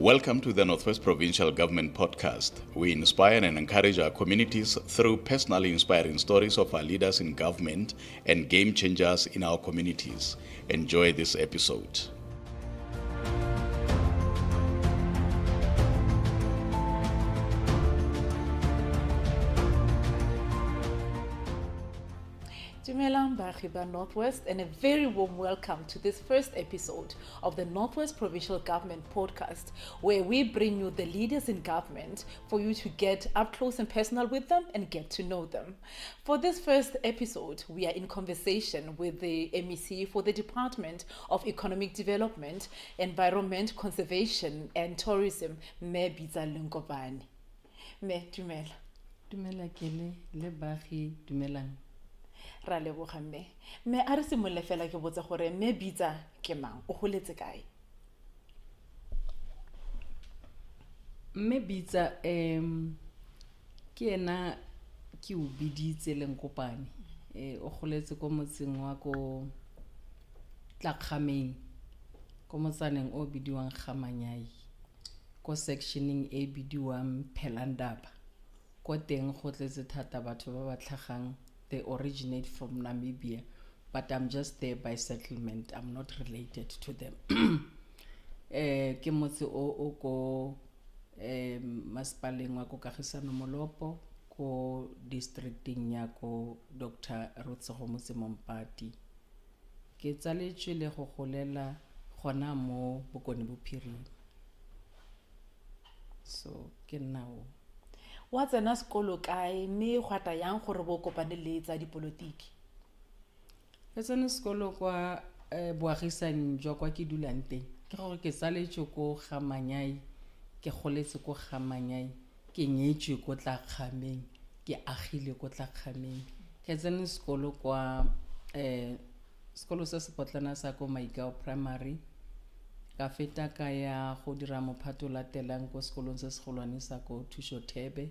Welcome to the Northwest Provincial Government Podcast. We inspire and encourage our communities through personally inspiring stories of our leaders in government and game changers in our communities. Enjoy this episode. Dumelang baagi ba Northwest, and a very warm welcome to this first episode of the Northwest Provincial Government Podcast, where we bring you the leaders in government for you to get up close and personal with them and get to know them. For this first episode, we are in conversation with the MEC for the Department of Economic Development, Environment, Conservation and Tourism, Me Bitsa Lenkopane. Me, dumela. Dumela kele le baagi dumelang. Ra leboga me a re simolle fela ke botsa gore me Bitsa ke mang, o goletse kae? Me Bitsa ke ena ke o biditse Lenkopane. O goletse ko motseng wa ko Tlakgameng, ko motsaneng o bidiwang Gamanyai, ko sectioning e bidiwang Phelandaba. Ko teng go tletse thata batho ba ba tlhagang. They originate from Namibia, but I'm just there by settlement. I'm not related to them. Ke motse o ko masipaleng wa ko Kagisano Molopo, ko districting ya ko Dr. Rotsego Motse Mompati. Ke tsaletswe le go golela gona mo Bokone Bophirima. So ke nao. Wa tsena sekolo kae mme go ata yang gore bo kopane le tsa dipolotiki? Ke tsena sekolo kwa boagisani jwa kwa ke dulang teng. Ke gore ke tsaletswe ko Gamanyai, ke goletse ko Gamanyai, ke nyetswe ko Tlakgameng, ke agile ko Tlakgameng. Ke tsena sekolo kwa sekolo se sepotlana sa ko Maikao Primary. Ka feta ka ya go dira mophato latelang ko sekolong se segolwane sa ko Thuso Thebe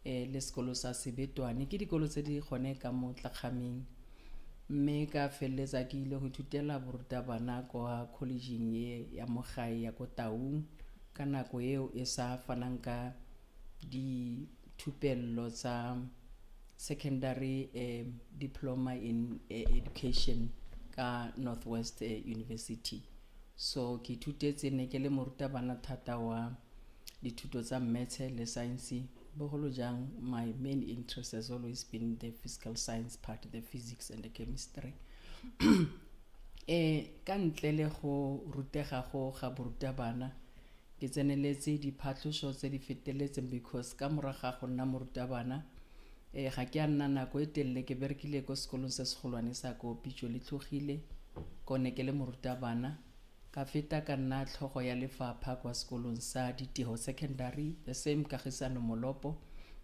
le sekolo sa Sebetwane. Ke dikolo tse di gone ka mo Tlakgameng. Mme ka feletsa ke ile go thutela borutabana kwa collegeng ya mo gae ya ko Taung ka nako eo e sa fanang ka dithupello tsa secondary diploma in education ka Northwest University. So ke thutetse ne ke le morutabana thata wa dithuto tsa maths le science. Bogolo jang my main interest has always been the physical science part, the physics and the chemistry. Ka ntle le go rutega go ga borutabana, ke tseneletse diphatlhoso tse di feteletseng because ka moraga go nna morutabana ga ke a nna nako e telele ke berekile ko sekolong se segolwane sa ko Pitso le Tlogile ko ne ke le morutabana. Ka feta ka nna tlhogo ya lefapha kwa sekolong sa Ditiro Secondary, the same Kagisano Molopo,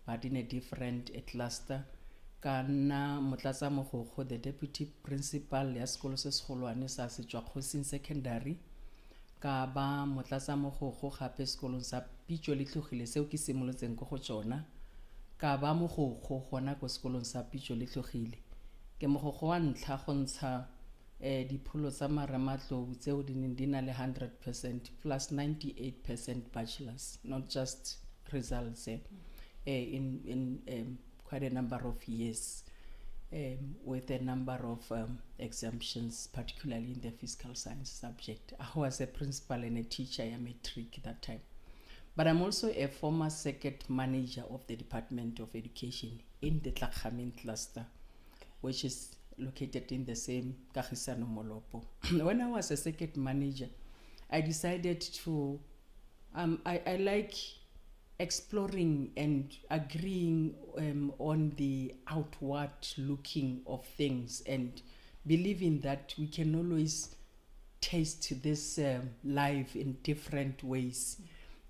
but in a different cluster. Ka nna motlatsa mogokgo, the deputy principal ya sekolo se segolwane sa Setswakgosing Secondary. Ka ba motlatsa mogokgo gape sekolong sa Pitso le Tlogile seo ke simolotseng ko go tsona. Ka ba mogokgo gona ko sekolong sa Pitso le Tlogile. Ke mogokgo wa ntlha go ntsha dipholo tsa marematlou tseo di neng di na le 100% plus 98% bachelors, not just results in quite a number of years with a number of exemptions, particularly in the physical science subject. I was a principal and a teacher at matric that time. But I'm also a former circuit manager of the Department of Education in the Tlakgameng cluster, which is located in the same Kagisano Molopo. When I was a circuit manager, I decided to, I like exploring and agreeing on the outward looking of things and believing that we can always taste this life in different ways.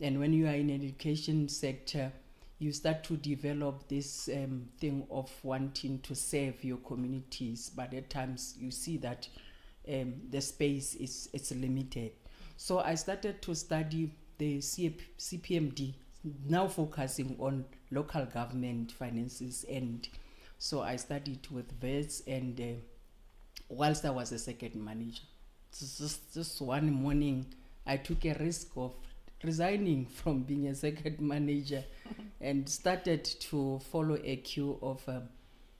And when you are in an education sector, you start to develop this thing of wanting to serve your communities, but at times you see that the space is limited. So I started to study the CPMD, now focusing on local government finances, and so I studied with VETS, and whilst I was a second manager, just one morning I took a risk of resigning from being a circuit manager and started to follow a queue of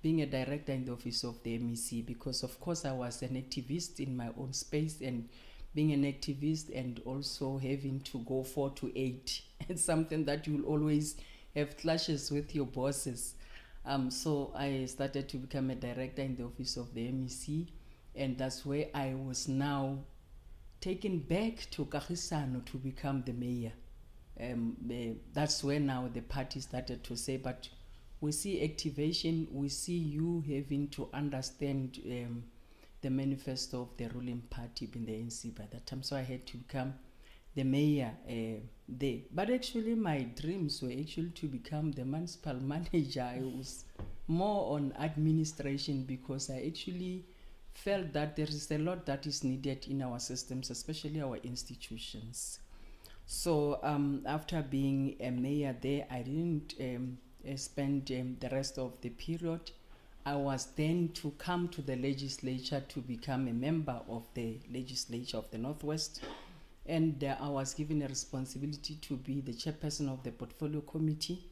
being a director in the office of the MEC, because of course I was an activist in my own space, and being an activist and also having to go 4 to 8 it's something that you'll always have clashes with your bosses. So I started to become a director in the office of the MEC, and that's where I was now taken back to Kagisano to become the mayor. That's where now the party started to say, but we see activation, we see you having to understand the manifesto of the ruling party in the ANC by that time. So I had to become the mayor there. But actually my dreams were actually to become the municipal manager. I was more on administration, because I actually felt that there is a lot that is needed in our systems, especially our institutions. So after being a mayor there, I didn't spend the rest of the period. I was then to come to the legislature to become a member of the legislature of the Northwest, and I was given a responsibility to be the chairperson of the portfolio committee.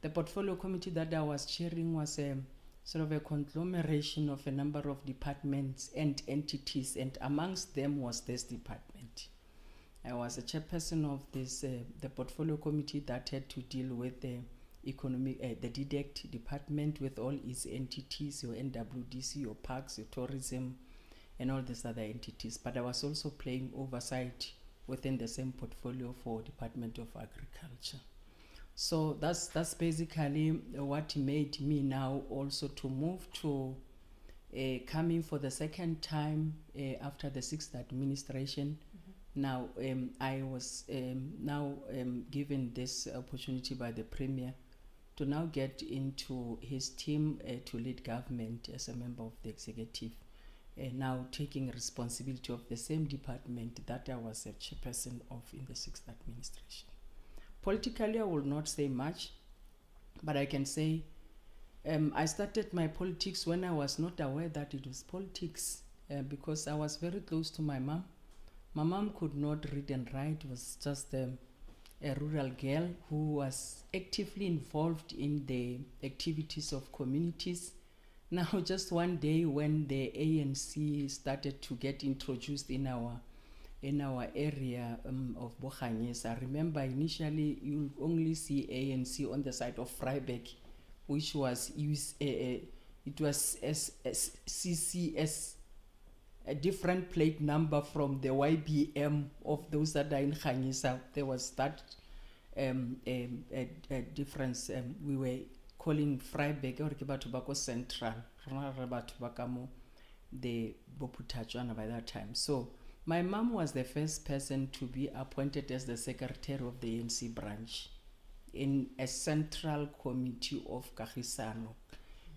The portfolio committee that I was chairing was a sort of a conglomeration of a number of departments and entities, and amongst them was this department. I was a chairperson of this the portfolio committee that had to deal with the economic, the DDECT department with all its entities, your NWDC, your parks, your tourism, and all these other entities. But I was also playing oversight within the same portfolio for Department of Agriculture. So that's basically what made me now also to move to coming for the second time after the 6th administration. Now I was now given this opportunity by the Premier to now get into his team to lead government as a member of the executive, now taking responsibility of the same department that I was a chairperson of in the 6th administration. Politically, I will not say much, but I can say I started my politics when I was not aware that it was politics, because I was very close to my mom. My mom could not read and write, was just a rural girl who was actively involved in the activities of communities. Now, just one day when the ANC started to get introduced in our area of Bokhanyes, I remember initially you only see ANC on the side of Vryburg, which was it was CCS, a different plate number from the YBM of those that are in Khanyisa. There was that a difference. We were calling Vryburg or Tobacco Central, the Boputajana by that time. So my mom was the first person to be appointed as the secretary of the ANC branch in a central committee of Kagisano.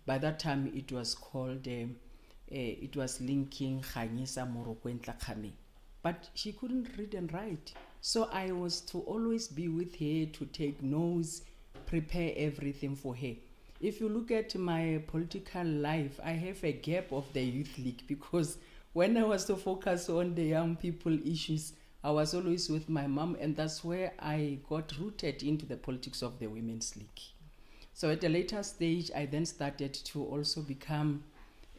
By that time, it was called, it was linking Khanyisa Morokwentla Khame. But she couldn't read and write. So I was to always be with her to take notes, prepare everything for her. If you look at my political life, I have a gap of the Youth League, because when I was to focus on the young people issues, I was always with my mom, and that's where I got rooted into the politics of the Women's League. So at a later stage, I then started to also become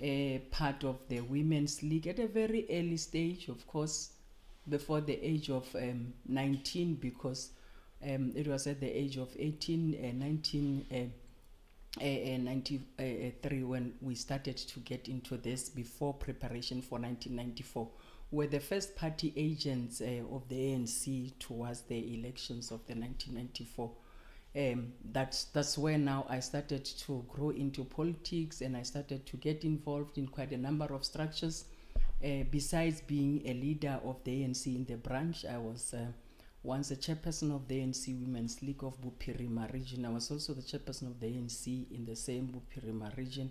a part of the Women's League at a very early stage, of course, before the age of 19, because it was at the age of 1993 when we started to get into this, before preparation for 1994. Were the first party agents of the ANC towards the elections of the 1994. That's where now I started to grow into politics, and I started to get involved in quite a number of structures. Besides being a leader of the ANC in the branch, I was once a chairperson of the ANC Women's League of Bupirima region. I was also the chairperson of the ANC in the same Bupirima region.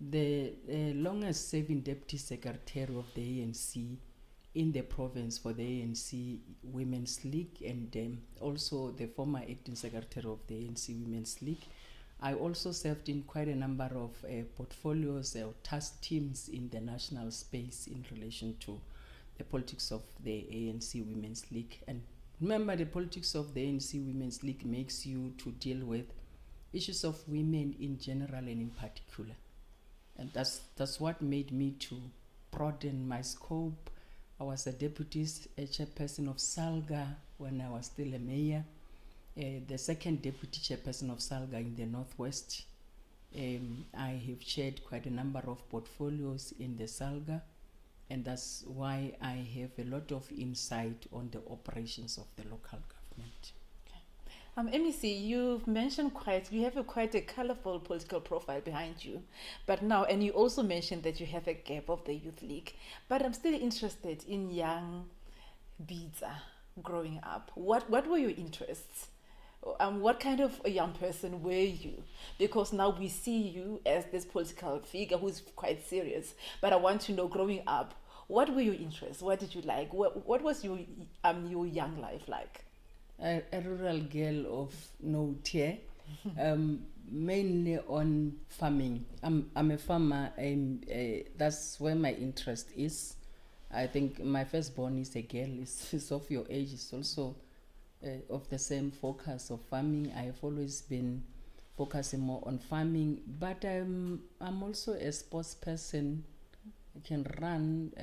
The longest serving deputy secretary of the ANC in the province for the ANC Women's League, and also the former acting secretary of the ANC Women's League. I also served in quite a number of portfolios or task teams in the national space in relation to the politics of the ANC Women's League. And Remember, the politics of the ANC Women's League makes you to deal with issues of women in general and in particular. And that's what made me to broaden my scope. I was a deputy chairperson of SALGA when I was still a mayor, the second deputy chairperson of SALGA in the Northwest. I have chaired quite a number of portfolios in the SALGA, and that's why I have a lot of insight on the operations of the local government. MEC, you've mentioned you have quite a colorful political profile behind you, but now, and you also mentioned that you have a gap of the Youth League, but I'm still interested in young Bitsa growing up. What were your interests? What kind of a young person were you? Because now we see you as this political figure who's quite serious, but I want to know, growing up, what were your interests? What did you like? What was your young life like? A rural girl of note here, mainly on farming. I'm a farmer, that's where my interest is. I think my firstborn is a girl, is of your age, is also of the same focus of farming. I have always been focusing more on farming, but I'm also a sports person. I can run,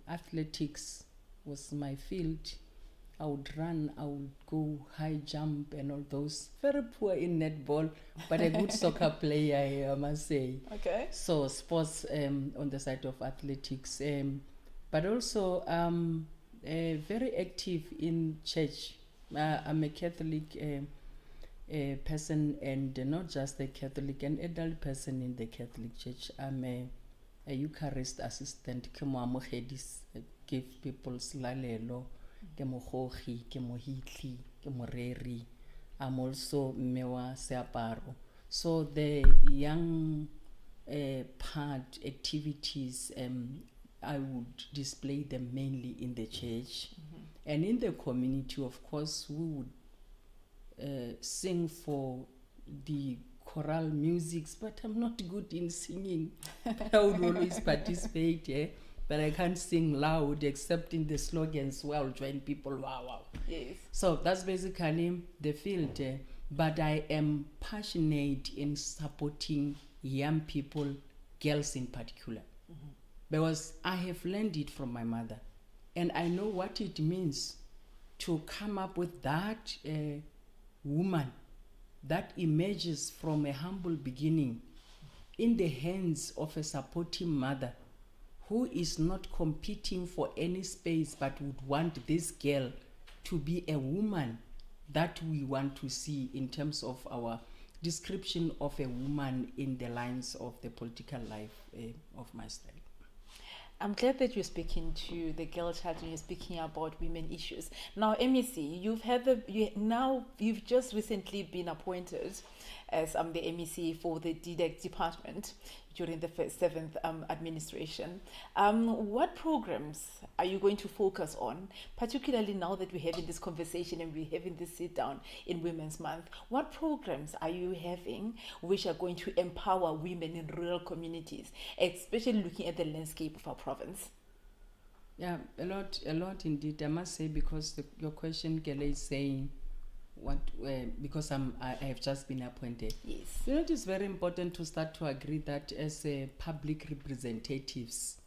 athletics was my field. I would run, I would go high jump and all those. Very poor in netball, but a good soccer player, I must say. Okay. So sports on the side of athletics, but also very active in church. I'm a Catholic person, and not just a Catholic, an adult person in the Catholic Church. I'm a Eucharist assistant. Give people slalelo. I'm also mewa seaparo. So the young part activities, I would display them mainly in the church. And in the community, of course, we would sing for the choral musics, but I'm not good in singing. I would always participate, but I can't sing loud except in the slogans where I'll join people. Wow. Yes. So that's basically the field. But I am passionate in supporting young people, girls in particular, because I have learned it from my mother. And I know what it means to come up with that woman that emerges from a humble beginning in the hands of a supporting mother who is not competing for any space but would want this girl to be a woman that we want to see in terms of our description of a woman in the lines of the political life of my study. I'm glad that you're speaking to the girl child and you're speaking about women issues. Now, MEC, you've just recently been appointed as the MEC for the DDEC department during the 7th administration. What programs are you going to focus on, particularly now that we're having this conversation and we're having this sit down in Women's Month? What programs are you having which are going to empower women in rural communities, especially looking at the landscape of our province? Yeah, a lot indeed, I must say, because your question, Kele, is saying because I have just been appointed. Yes. You know, it is very important to start to agree that as public representatives,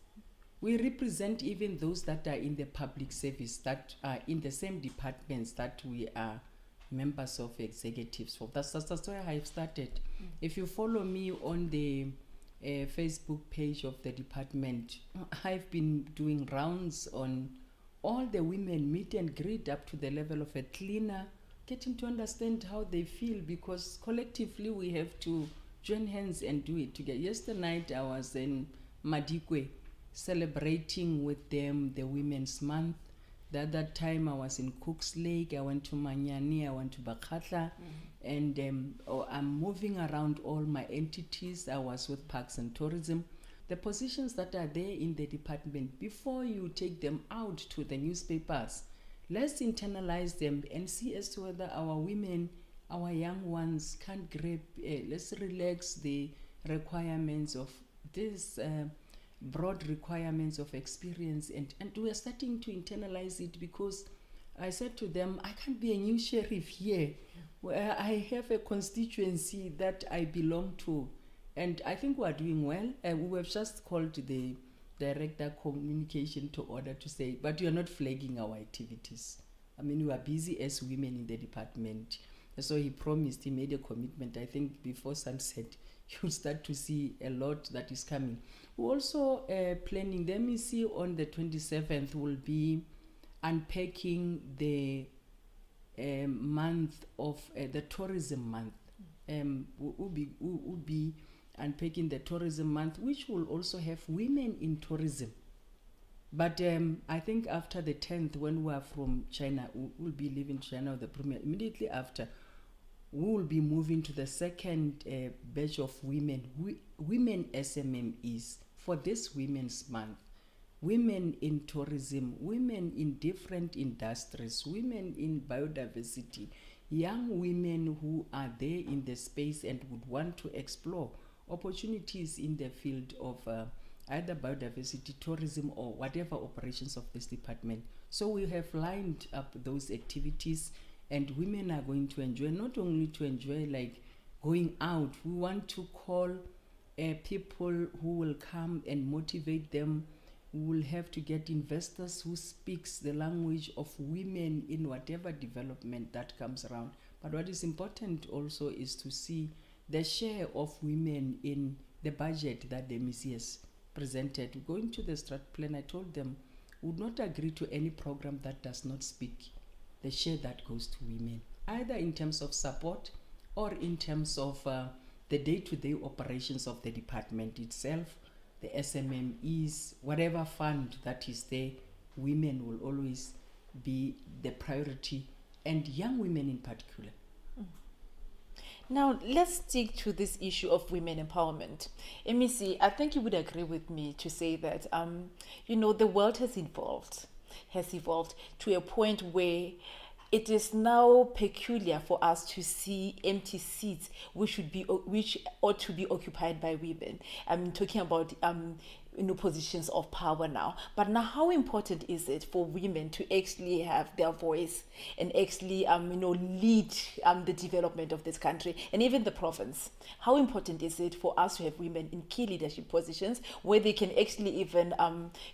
we represent even those that are in the public service, that are in the same departments that we are members of executives for. That's where I've started. If you follow me on the Facebook page of the department, I've been doing rounds on all the women, meet and greet up to the level of a cleaner, getting to understand how they feel, because collectively we have to join hands and do it together. Yesterday night I was in Madikwe celebrating with them the Women's Month. The other time I was in Cooks Lake, I went to Manyani, I went to Bakatla, and I'm moving around all my entities. I was with Parks and Tourism. The positions that are there in the department, before you take them out to the newspapers, let's internalize them and see as to whether our women, our young ones can grab, let's relax the requirements of this broad requirements of experience, and we are starting to internalize it, because I said to them, I can't be a new sheriff here. Where I have a constituency that I belong to. And I think we are doing well. We have just called the director communication to order to say, but you are not flagging our activities. I mean, we are busy as women in the department. So he promised, he made a commitment. I think before sunset, you'll start to see a lot that is coming. We're also planning, the MEC on the 27th will be unpacking the month of the tourism month. We'll be unpacking the tourism month, which will also have women in tourism. But I think after the 10th, when we are from China, we'll be leaving China, the premier. Immediately after, we will be moving to the second batch of women SMMEs for this Women's Month. Women in tourism, women in different industries, women in biodiversity, young women who are there in the space and would want to explore opportunities in the field of either biodiversity, tourism, or whatever operations of this department. So we have lined up those activities, and women are going to enjoy, not only to enjoy like going out, we want to call people who will come and motivate them. We will have to get investors who speaks the language of women in whatever development that comes around. But what is important also is to see the share of women in the budget that the MEC has presented. Going to the strat plan, I told them would not agree to any program that does not speak the share that goes to women, either in terms of support or in terms of the day-to-day operations of the department itself, the SMMEs, whatever fund that is there, women will always be the priority, and young women in particular. Now, let's stick to this issue of women empowerment. MEC, I think you would agree with me to say that, the world has evolved to a point where it is now peculiar for us to see empty seats which ought to be occupied by women. I'm talking about positions of power now. But now, how important is it for women to actually have their voice and actually lead the development of this country and even the province? How important is it for us to have women in key leadership positions where they can actually even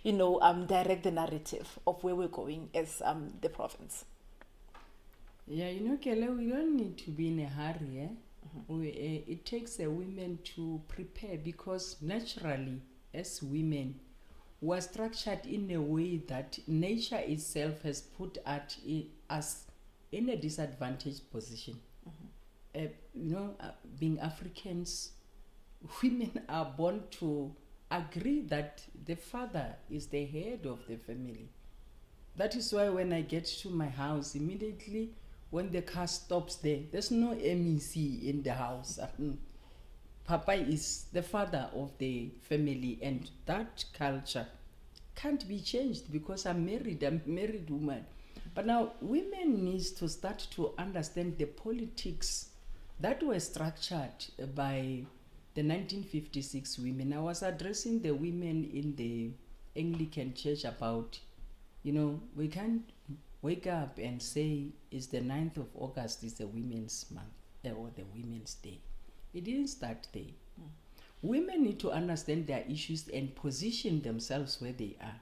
direct the narrative of where we're going as the province? Yeah, Kele, we don't need to be in a hurry. It takes a women to prepare, because naturally, as women, we are structured in a way that nature itself has put us in a disadvantaged position. Being Africans, women are born to agree that the father is the head of the family. That is why when I get to my house, immediately when the car stops there's no MEC in the house. Papa is the father of the family, and that culture can't be changed because I'm a married woman. But now women need to start to understand the politics that were structured by the 1956 women. I was addressing the women in the Anglican church about, we can't wake up and say it's the 9th of August is the Women's Month or the Women's Day. It didn't start there. Women need to understand their issues and position themselves where they are.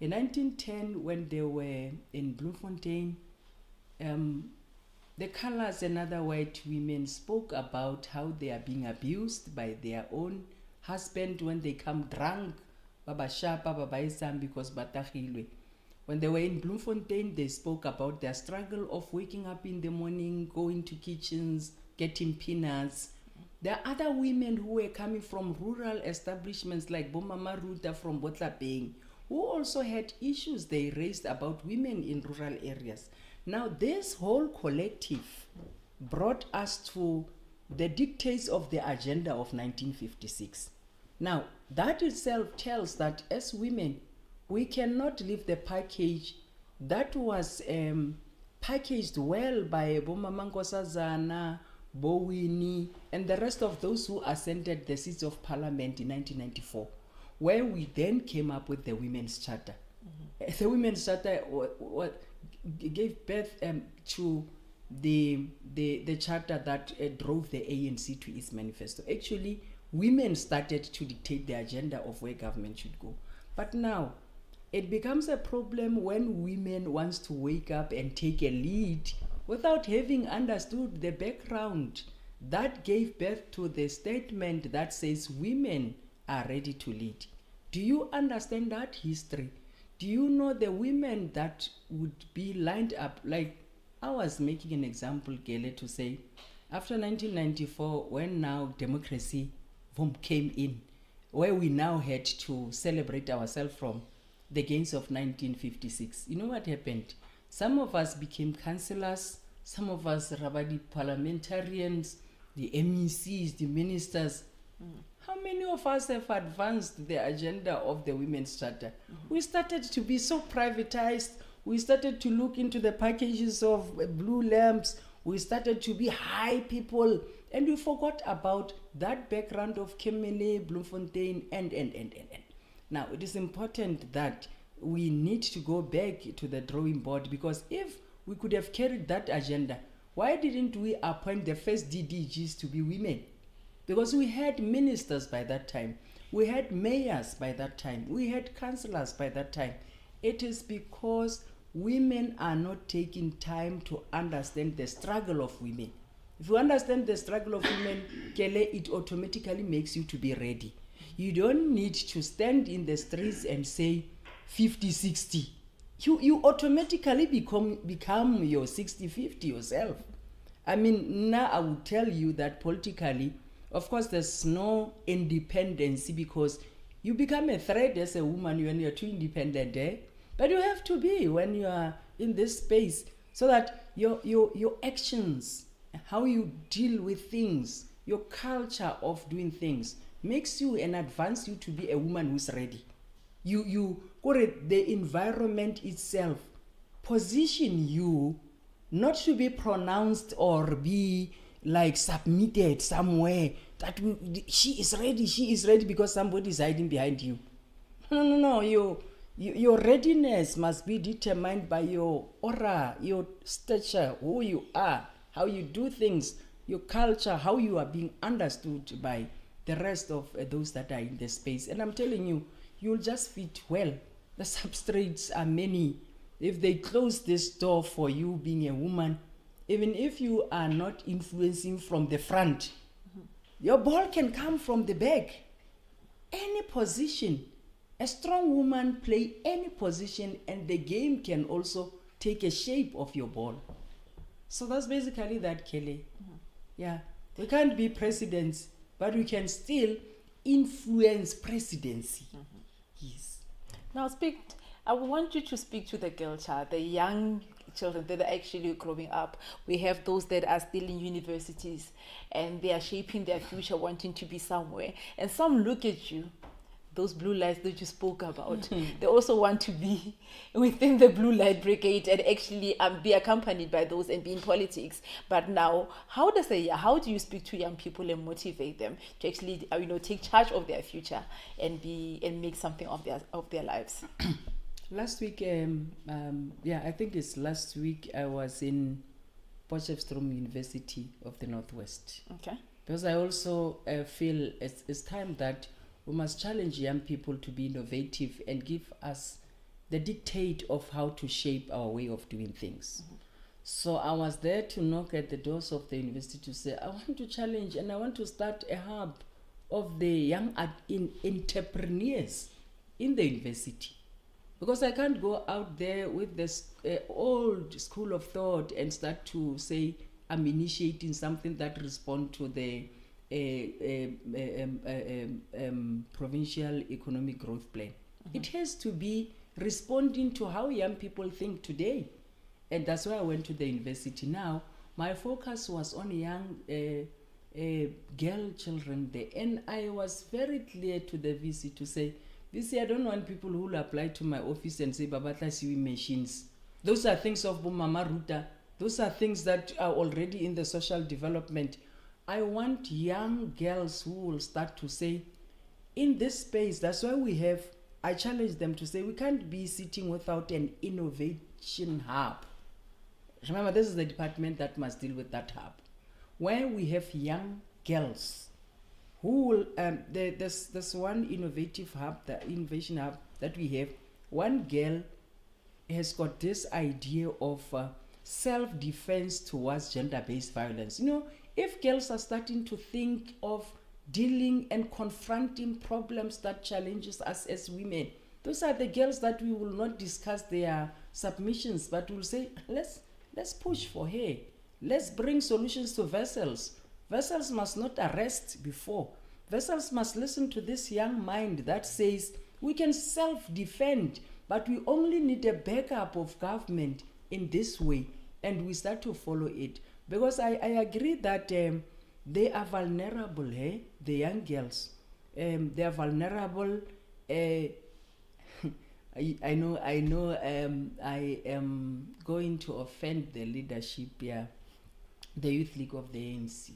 In 1910, when they were in Bloemfontein, the colors and other white women spoke about how they are being abused by their own husband when they come drunk, because batagilwe. When they were in Bloemfontein, they spoke about their struggle of waking up in the morning, going to kitchens, getting peanuts. There are other women who were coming from rural establishments like Bomama Ruta from Botlapeng, who also had issues they raised about women in rural areas. Now, this whole collective brought us to the dictates of the agenda of 1956. Now, that itself tells that as women, we cannot leave the package that was packaged well by Bomama Nkosazana, Bowini, and the rest of those who ascended the seats of parliament in 1994, where we then came up with the Women's Charter. The Women's Charter gave birth to the charter that drove the ANC to its manifesto. Actually, women started to dictate the agenda of where government should go. But now, it becomes a problem when women wants to wake up and take a lead without having understood the background that gave birth to the statement that says women are ready to lead. Do you understand that history? Do you know the women that would be lined up? Like, I was making an example, Gele, to say, after 1994, when now democracy came in, where we now had to celebrate ourselves from the gains of 1956, you know what happened? Some of us became councillors, some of us rabadi parliamentarians, the MECs, the ministers. How many of us have advanced the agenda of the Women's Charter? We started to be so privatized. We started to look into the packages of blue lamps. We started to be high people. And we forgot about that background of Kemele, Bloemfontein, and. Now, it is important that we need to go back to the drawing board, because if we could have carried that agenda, why didn't we appoint the first DDGs to be women? Because we had ministers by that time, we had mayors by that time, we had councillors by that time. It is because women are not taking time to understand the struggle of women. If you understand the struggle of women, Kele, it automatically makes you to be ready. You don't need to stand in the streets and say 50-60. You automatically become your 60-50 yourself. I mean, now I will tell you that politically, of course, there's no independency, because you become a threat as a woman when you're too independent, eh? But you have to be when you are in this space, so that your actions, how you deal with things, your culture of doing things makes you and advance you to be a woman who's ready. The environment itself position you not to be pronounced or be like submitted somewhere that she is ready because somebody is hiding behind you. No. Your readiness must be determined by your aura, your stature, who you are, how you do things, your culture, how you are being understood by the rest of those that are in the space. And I'm telling you, you'll just fit well. The substrates are many. If they close this door for you being a woman, even if you are not influencing from the front, your ball can come from the back. Any position. A strong woman play any position, and the game can also take a shape of your ball. So that's basically that, Kelly. Yeah, we can't be presidents, but we can still influence presidency. Yes. Now I want you to speak to the girl child, the young children that are actually growing up. We have those that are still in universities and they are shaping their future, wanting to be somewhere. And some look at you, those blue lights that you spoke about. They also want to be within the blue light brigade and actually be accompanied by those and be in politics. But now, how do you speak to young people and motivate them to actually take charge of their future and make something of their lives? Last week, I think it's last week, I was in Potchefstroom University of the Northwest. Okay. Because I also feel it's time that we must challenge young people to be innovative and give us the dictate of how to shape our way of doing things. So I was there to knock at the doors of the university to say, I want to challenge and I want to start a hub of the young entrepreneurs in the university. Because I can't go out there with this old school of thought and start to say, I'm initiating something that responds to the provincial economic growth plan. It has to be responding to how young people think today. And that's why I went to the university. Now, my focus was on young girl children there. And I was very clear to the VC to say, VC, I don't want people who will apply to my office and say, Babata Siwi machines. Those are things of Mama Ruta. Those are things that are already in the social development. I want young girls who will start to say, in this space, that's why I challenge them to say, we can't be sitting without an innovation hub. remember, this is the department that must deal with that hub, where we have young girls who will, there's one innovation hub that we have. One girl has got this idea of self-defense towards gender-based violence. You know, if girls are starting to think of dealing and confronting problems that challenges us as women, those are the girls that we will not discuss their submissions, but we'll say, let's push for her. Let's bring solutions to vessels. Vessels must not arrest before. Vessels must listen to this young mind that says we can self-defend, but we only need a backup of government in this way, and we start to follow it. Because I agree that they are vulnerable, the young girls. They are vulnerable. I know I am going to offend the leadership here, the Youth League of the ANC.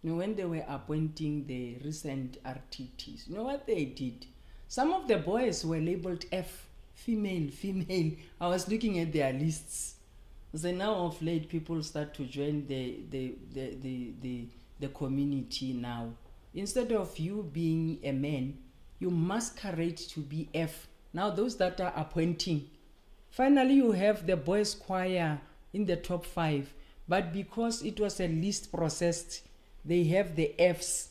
You know, when they were appointing the recent RTTs, you know what they did? Some of the boys were labeled F, female. I was looking at their lists. So now of late, people start to join the community now. Instead of you being a man, you masquerade to be F. Now those that are appointing, finally you have the boys choir in the top 5, but because it was a list processed, they have the Fs.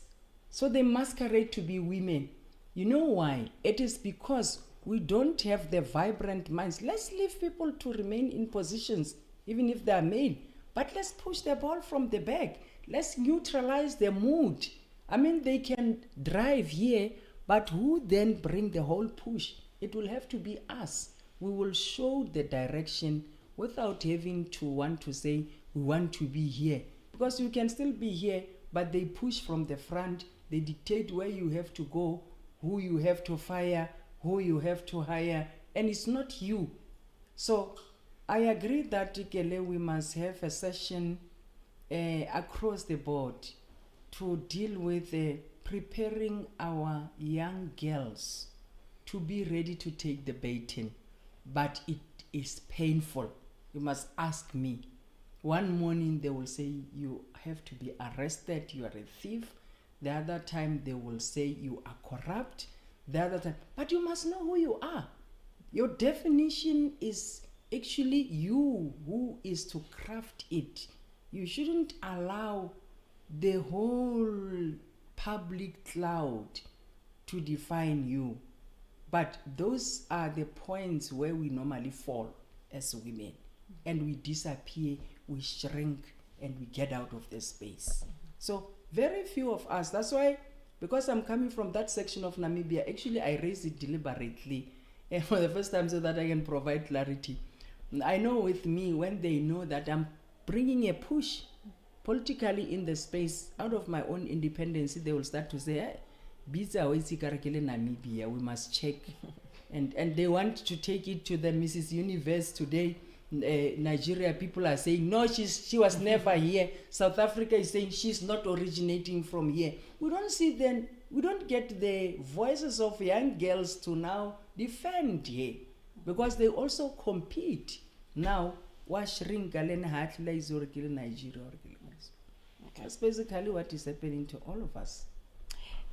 So they masquerade to be women. You know why? It is because we don't have the vibrant minds. Let's leave people to remain in positions, even if they are male. But let's push the ball from the back. Let's neutralize the mood. I mean, they can drive here, but who then bring the whole push? It will have to be us. We will show the direction without having to want to say, we want to be here. Because you can still be here, but they push from the front. They dictate where you have to go, who you have to fire, who you have to hire, and it's not you. So I agree that we must have a session across the board to deal with preparing our young girls to be ready to take the baton. But it is painful. You must ask me. One morning they will say you have to be arrested, you are a thief. The other time they will say you are corrupt. The other time, but you must know who you are. Your definition is actually you who is to craft it. You shouldn't allow the whole public cloud to define you. But those are the points where we normally fall as women, and we disappear, we shrink, and we get out of the space. So very few of us, that's why, because I'm coming from that section of Namibia, actually I raise it deliberately for the first time so that I can provide clarity. I know with me, when they know that I'm bringing a push politically in the space out of my own independence, they will start to say, hey, Bitsa Namibia, we must check. and they want to take it to the Mrs. Universe today. Nigeria people are saying, no, she was never here. South Africa is saying she's not originating from here. We don't get the voices of young girls to now defend here, because they also compete. Now, Nigeria. That's basically what is happening to all of us.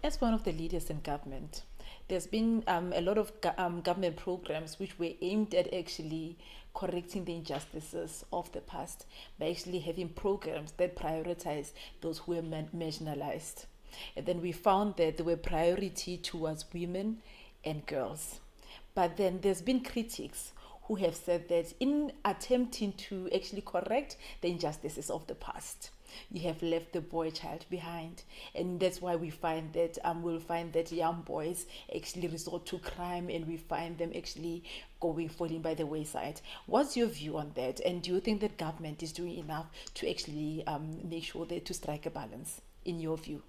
As one of the leaders in government, there's been a lot of government programs which were aimed at actually correcting the injustices of the past by actually having programs that prioritize those who are marginalized. And then we found that there were priority towards women and girls. But then there's been critics who have said that in attempting to actually correct the injustices of the past, you have left the boy child behind, and that's why we find that we'll find that young boys actually resort to crime, and we find them actually falling by the wayside. What's your view on that, and do you think that government is doing enough to actually make sure that to strike a balance, in your view?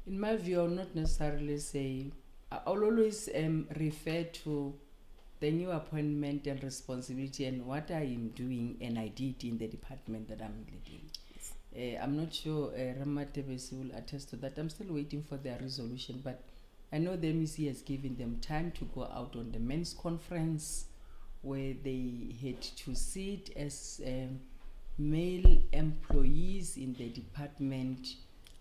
In my view, I'll not necessarily say. I'll always refer to the new appointment and responsibility and what I am doing and I did in the department that I'm leading. I'm not sure Ramatebesi will attest to that. I'm still waiting for their resolution, but I know the MEC has given them time to go out on the men's conference where they had to sit as male employees in the department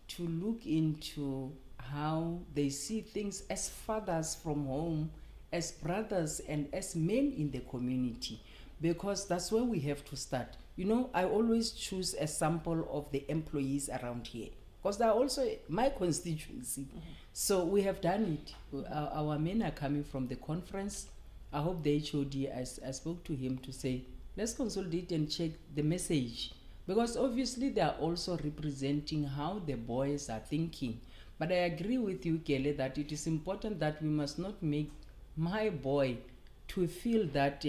to look into how they see things as fathers from home, as brothers, and as men in the community, because that's where we have to start. You know, I always choose a sample of the employees around here because they're also my constituency. So we have done it. Our men are coming from the conference. I hope the HOD, I spoke to him to say, let's consolidate and check the message, because obviously they are also representing how the boys are thinking. But I agree with you, Kele, that it is important that we must not make my boy to feel that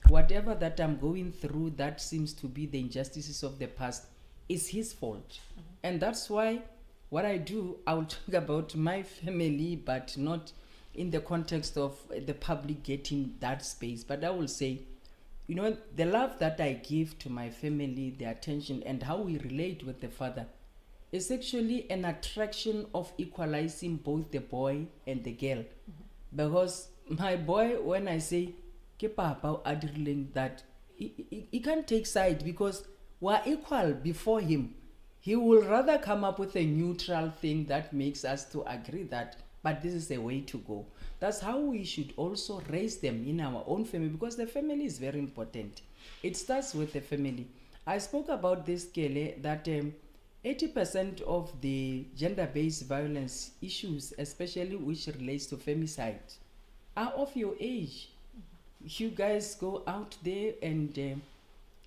whatever that I'm going through that seems to be the injustices of the past is his fault. And that's why what I do, I will talk about my family, but not in the context of the public getting that space. But I will say, you know, the love that I give to my family, the attention, and how we relate with the father is actually an attraction of equalizing both the boy and the girl. Because my boy, when I say, ke papa a dirileng that, he can't take side because we're equal before him. He will rather come up with a neutral thing that makes us to agree that, but this is a way to go. That's how we should also raise them in our own family, because the family is very important. It starts with the family. I spoke about this, Kele, that 80% of the gender-based violence issues, especially which relates to femicide, are of your age. You guys go out there and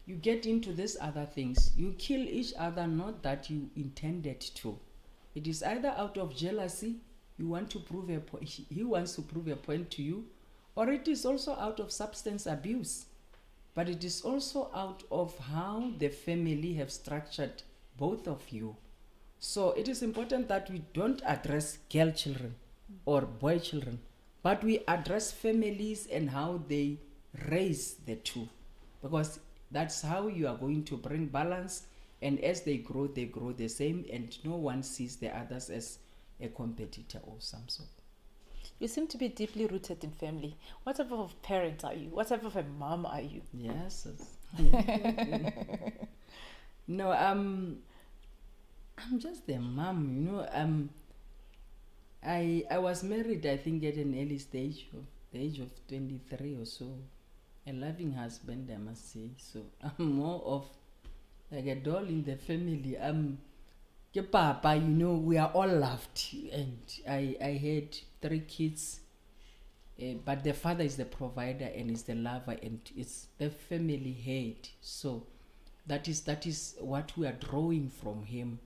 you get into these other things. You kill each other, not that you intended to. It is either out of jealousy, you want to prove a point, he wants to prove a point to you, or it is also out of substance abuse. But it is also out of how the family have structured both of you. So it is important that we don't address girl children or boy children, but we address families and how they raise the two, because that's how you are going to bring balance. And as they grow the same, and no one sees the others as a competitor of some sort. You seem to be deeply rooted in family. What type of parent are you? What type of a mom are you? Yes. No, I'm just a mom, you know. I was married, I think, at an early stage, of the age of 23 or so. A loving husband, I must say. So I'm more of like a doll in the family. Papa, you know, we are all loved, and I had 3 kids, but the father is the provider and is the lover, and it's the family head. So that is what we are drawing from him,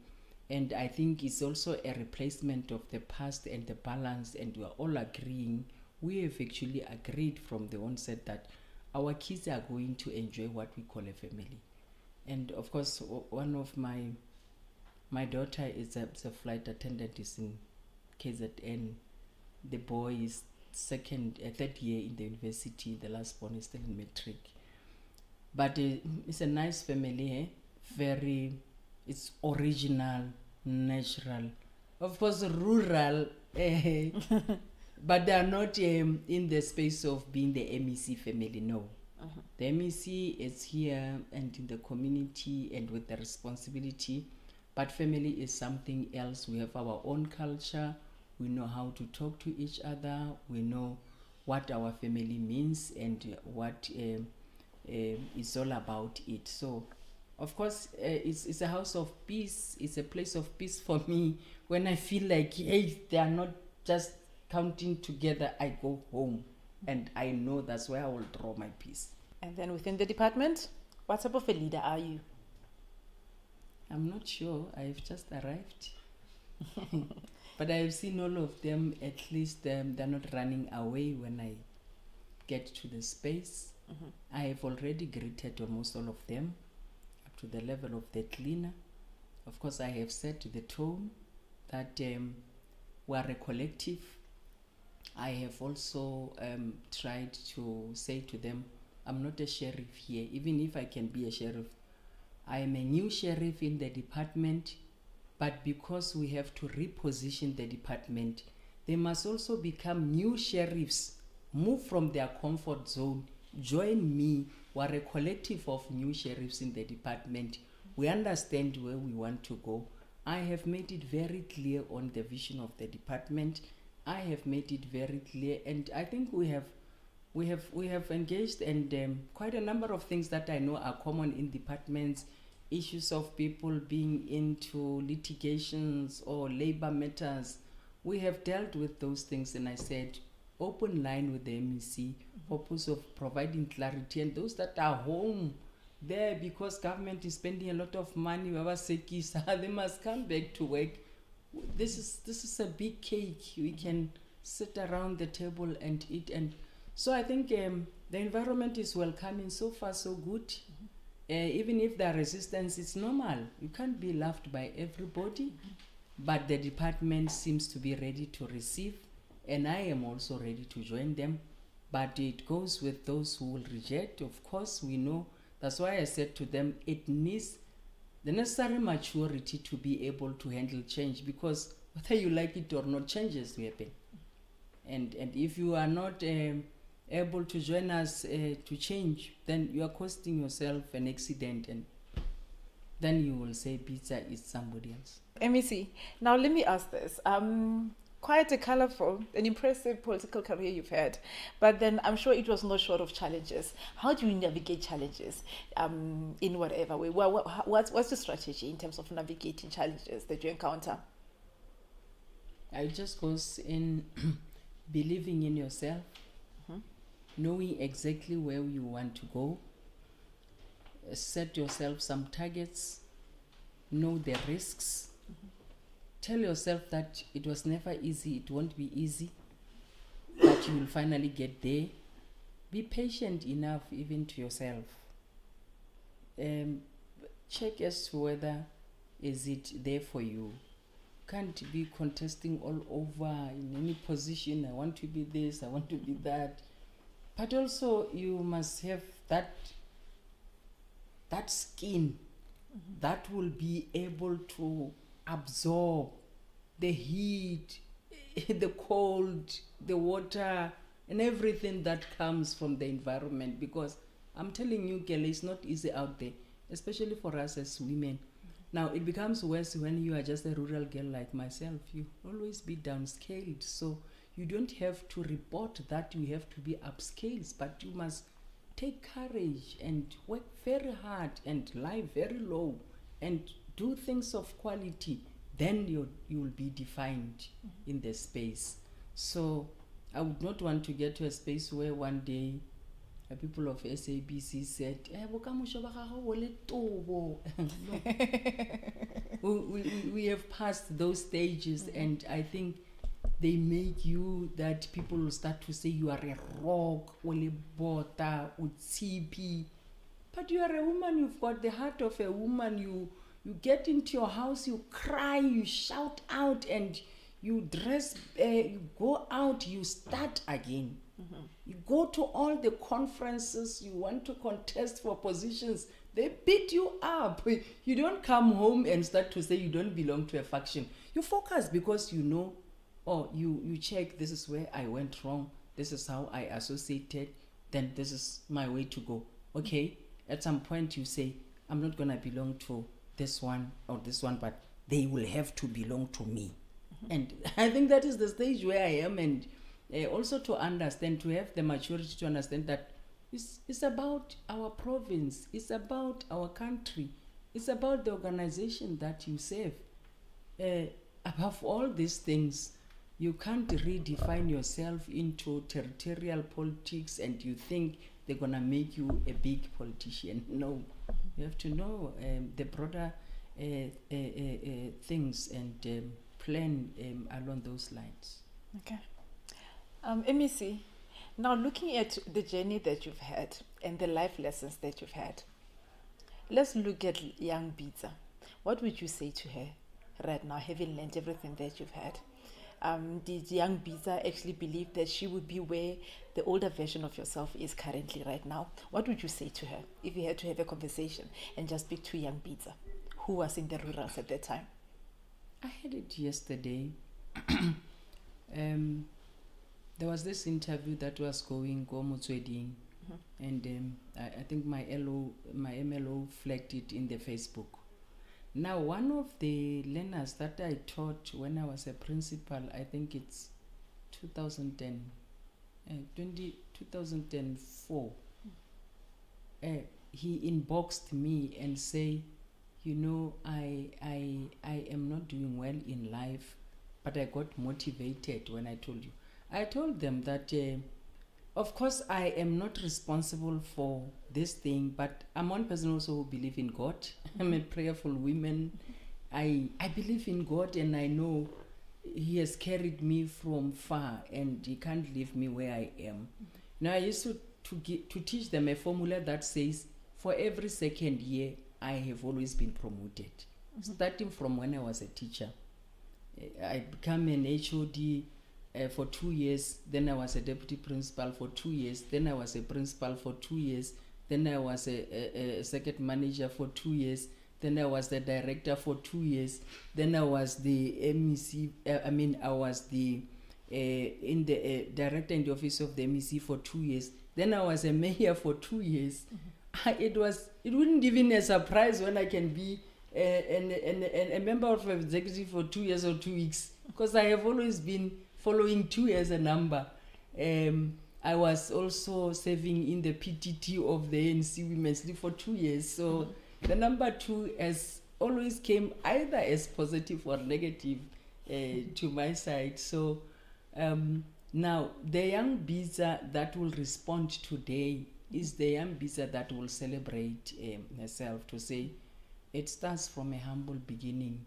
and I think it's also a replacement of the past and the balance. And we are all agreeing. We have actually agreed from the onset that our kids are going to enjoy what we call a family. And of course, one of my daughter is a flight attendant, is in KZN. The boy is third year in the university. The last born is still in matric. But it's a nice family, very, it's original, natural. Of course, rural, but they are not in the space of being the MEC family, no. The MEC is here and in the community and with the responsibility. But family is something else. We have our own culture. We know how to talk to each other. We know what our family means and what is all about it. So, of course, it's a house of peace. It's a place of peace for me. When I feel like, hey, they are not just counting together, I go home. And I know that's where I will draw my peace. And then within the department, what type of a leader are you? I'm not sure. I've just arrived. But I've seen all of them, at least they're not running away when I get to the space. I have already greeted almost all of them up to the level of the cleaner. Of course, I have set the tone that we are a collective. I have also tried to say to them, I'm not a sheriff here. Even if I can be a sheriff, I am a new sheriff in the department, but because we have to reposition the department, they must also become new sheriffs, move from their comfort zone join me. We're a collective of new sheriffs in the department. We understand where we want to go. I have made it very clear on the vision of the department. I have made it very clear, and I think we have engaged, and quite a number of things that I know are common in departments, issues of people being into litigations or labor matters. We have dealt with those things, and I said, open line with the MEC, purpose of providing clarity, and those that are home there because government is spending a lot of money, they must come back to work. This is a big cake. We can sit around the table and eat, and so I think the environment is welcoming. So far, so good. Even if there are resistance, it's normal. You can't be loved by everybody, but the department seems to be ready to receive, and I am also ready to join them. But it goes with those who will reject. Of course, we know. That's why I said to them, it needs the necessary maturity to be able to handle change, because whether you like it or not, changes will happen. And if you are not able to join us to change, then you are costing yourself an accident, and then you will say Bitsa is somebody else. MEC, now let me ask this. Quite a colorful and impressive political career you've had, but then I'm sure it was not short of challenges. How do you navigate challenges in whatever way? What's the strategy in terms of navigating challenges that you encounter? It just goes in believing in yourself, knowing exactly where you want to go, set yourself some targets, know the risks. Tell yourself that it was never easy, it won't be easy, but you will finally get there. Be patient enough even to yourself. Check as to whether is it there for you. Can't be contesting all over in any position. I want to be this, I want to be that. But also you must have that skin that will be able to absorb the heat, the cold, the water, and everything that comes from the environment. Because I'm telling you, girl, it's not easy out there, especially for us as women. Now, it becomes worse when you are just a rural girl like myself. You always be downscaled. So you don't have to report that you have to be upscaled, but you must take courage and work very hard and lie very low and do things of quality. Then you will be defined in the space. So I would not want to get to a space where one day people of SABC said, we have passed those stages, and I think they make you that people will start to say you are a rock, bota, utsipi. But you are a woman, you've got the heart of a woman. You get into your house, you cry, you shout out, and you dress, you go out, you start again. You go to all the conferences, you want to contest for positions, they beat you up. You don't come home and start to say you don't belong to a faction. You focus because you know, you check, this is where I went wrong, this is how I associated, then this is my way to go. Okay, at some point you say, I'm not going to belong to this one or this one, but they will have to belong to me. And I think that is the stage where I am, and also to understand, to have the maturity to understand that it's about our province, it's about our country, it's about the organization that you serve. Above all these things, you can't redefine yourself into territorial politics and you think they're going to make you a big politician. No. You have to know the broader things and plan along those lines. Okay. MEC, now looking at the journey that you've had and the life lessons that you've had, let's look at young Bitsa. What would you say to her right now, having learned everything that you've had? Did young Bitsa actually believe that she would be where the older version of yourself is currently right now? What would you say to her if you had to have a conversation and just speak to young Bitsa, who was in the rurals at that time? I had it yesterday. There was this interview that was going on Motsweding, And I think my MLO flagged it in the Facebook. Now, one of the learners that I taught when I was a principal, I think it's 2004, he inboxed me and say, you know, I am not doing well in life, but I got motivated when I told you. I told them that, of course, I am not responsible for this thing, but I'm one person also who believes in God. I'm a prayerful woman. I believe in God, and I know He has carried me from far, and He can't leave me where I am. Now, I used to teach them a formula that says, for every second year, I have always been promoted. Starting from when I was a teacher. I became an HOD for 2 years, then I was a deputy principal for 2 years, then I was a principal for 2 years, then I was a second manager for 2 years, then I was the director for 2 years, then I was the MEC, I was the in the director in the office of the MEC for 2 years, then I was a mayor for 2 years. It wouldn't even a surprise when I can be a member of an executive for 2 years or 2 weeks, because I have always been following 2 as a number. I was also serving in the PTT of the ANC Women's League for 2 years. So the number 2 has always came either as positive or negative to my side. So now the young Bitsa that will respond today is the young Bitsa that will celebrate herself, to say it starts from a humble beginning.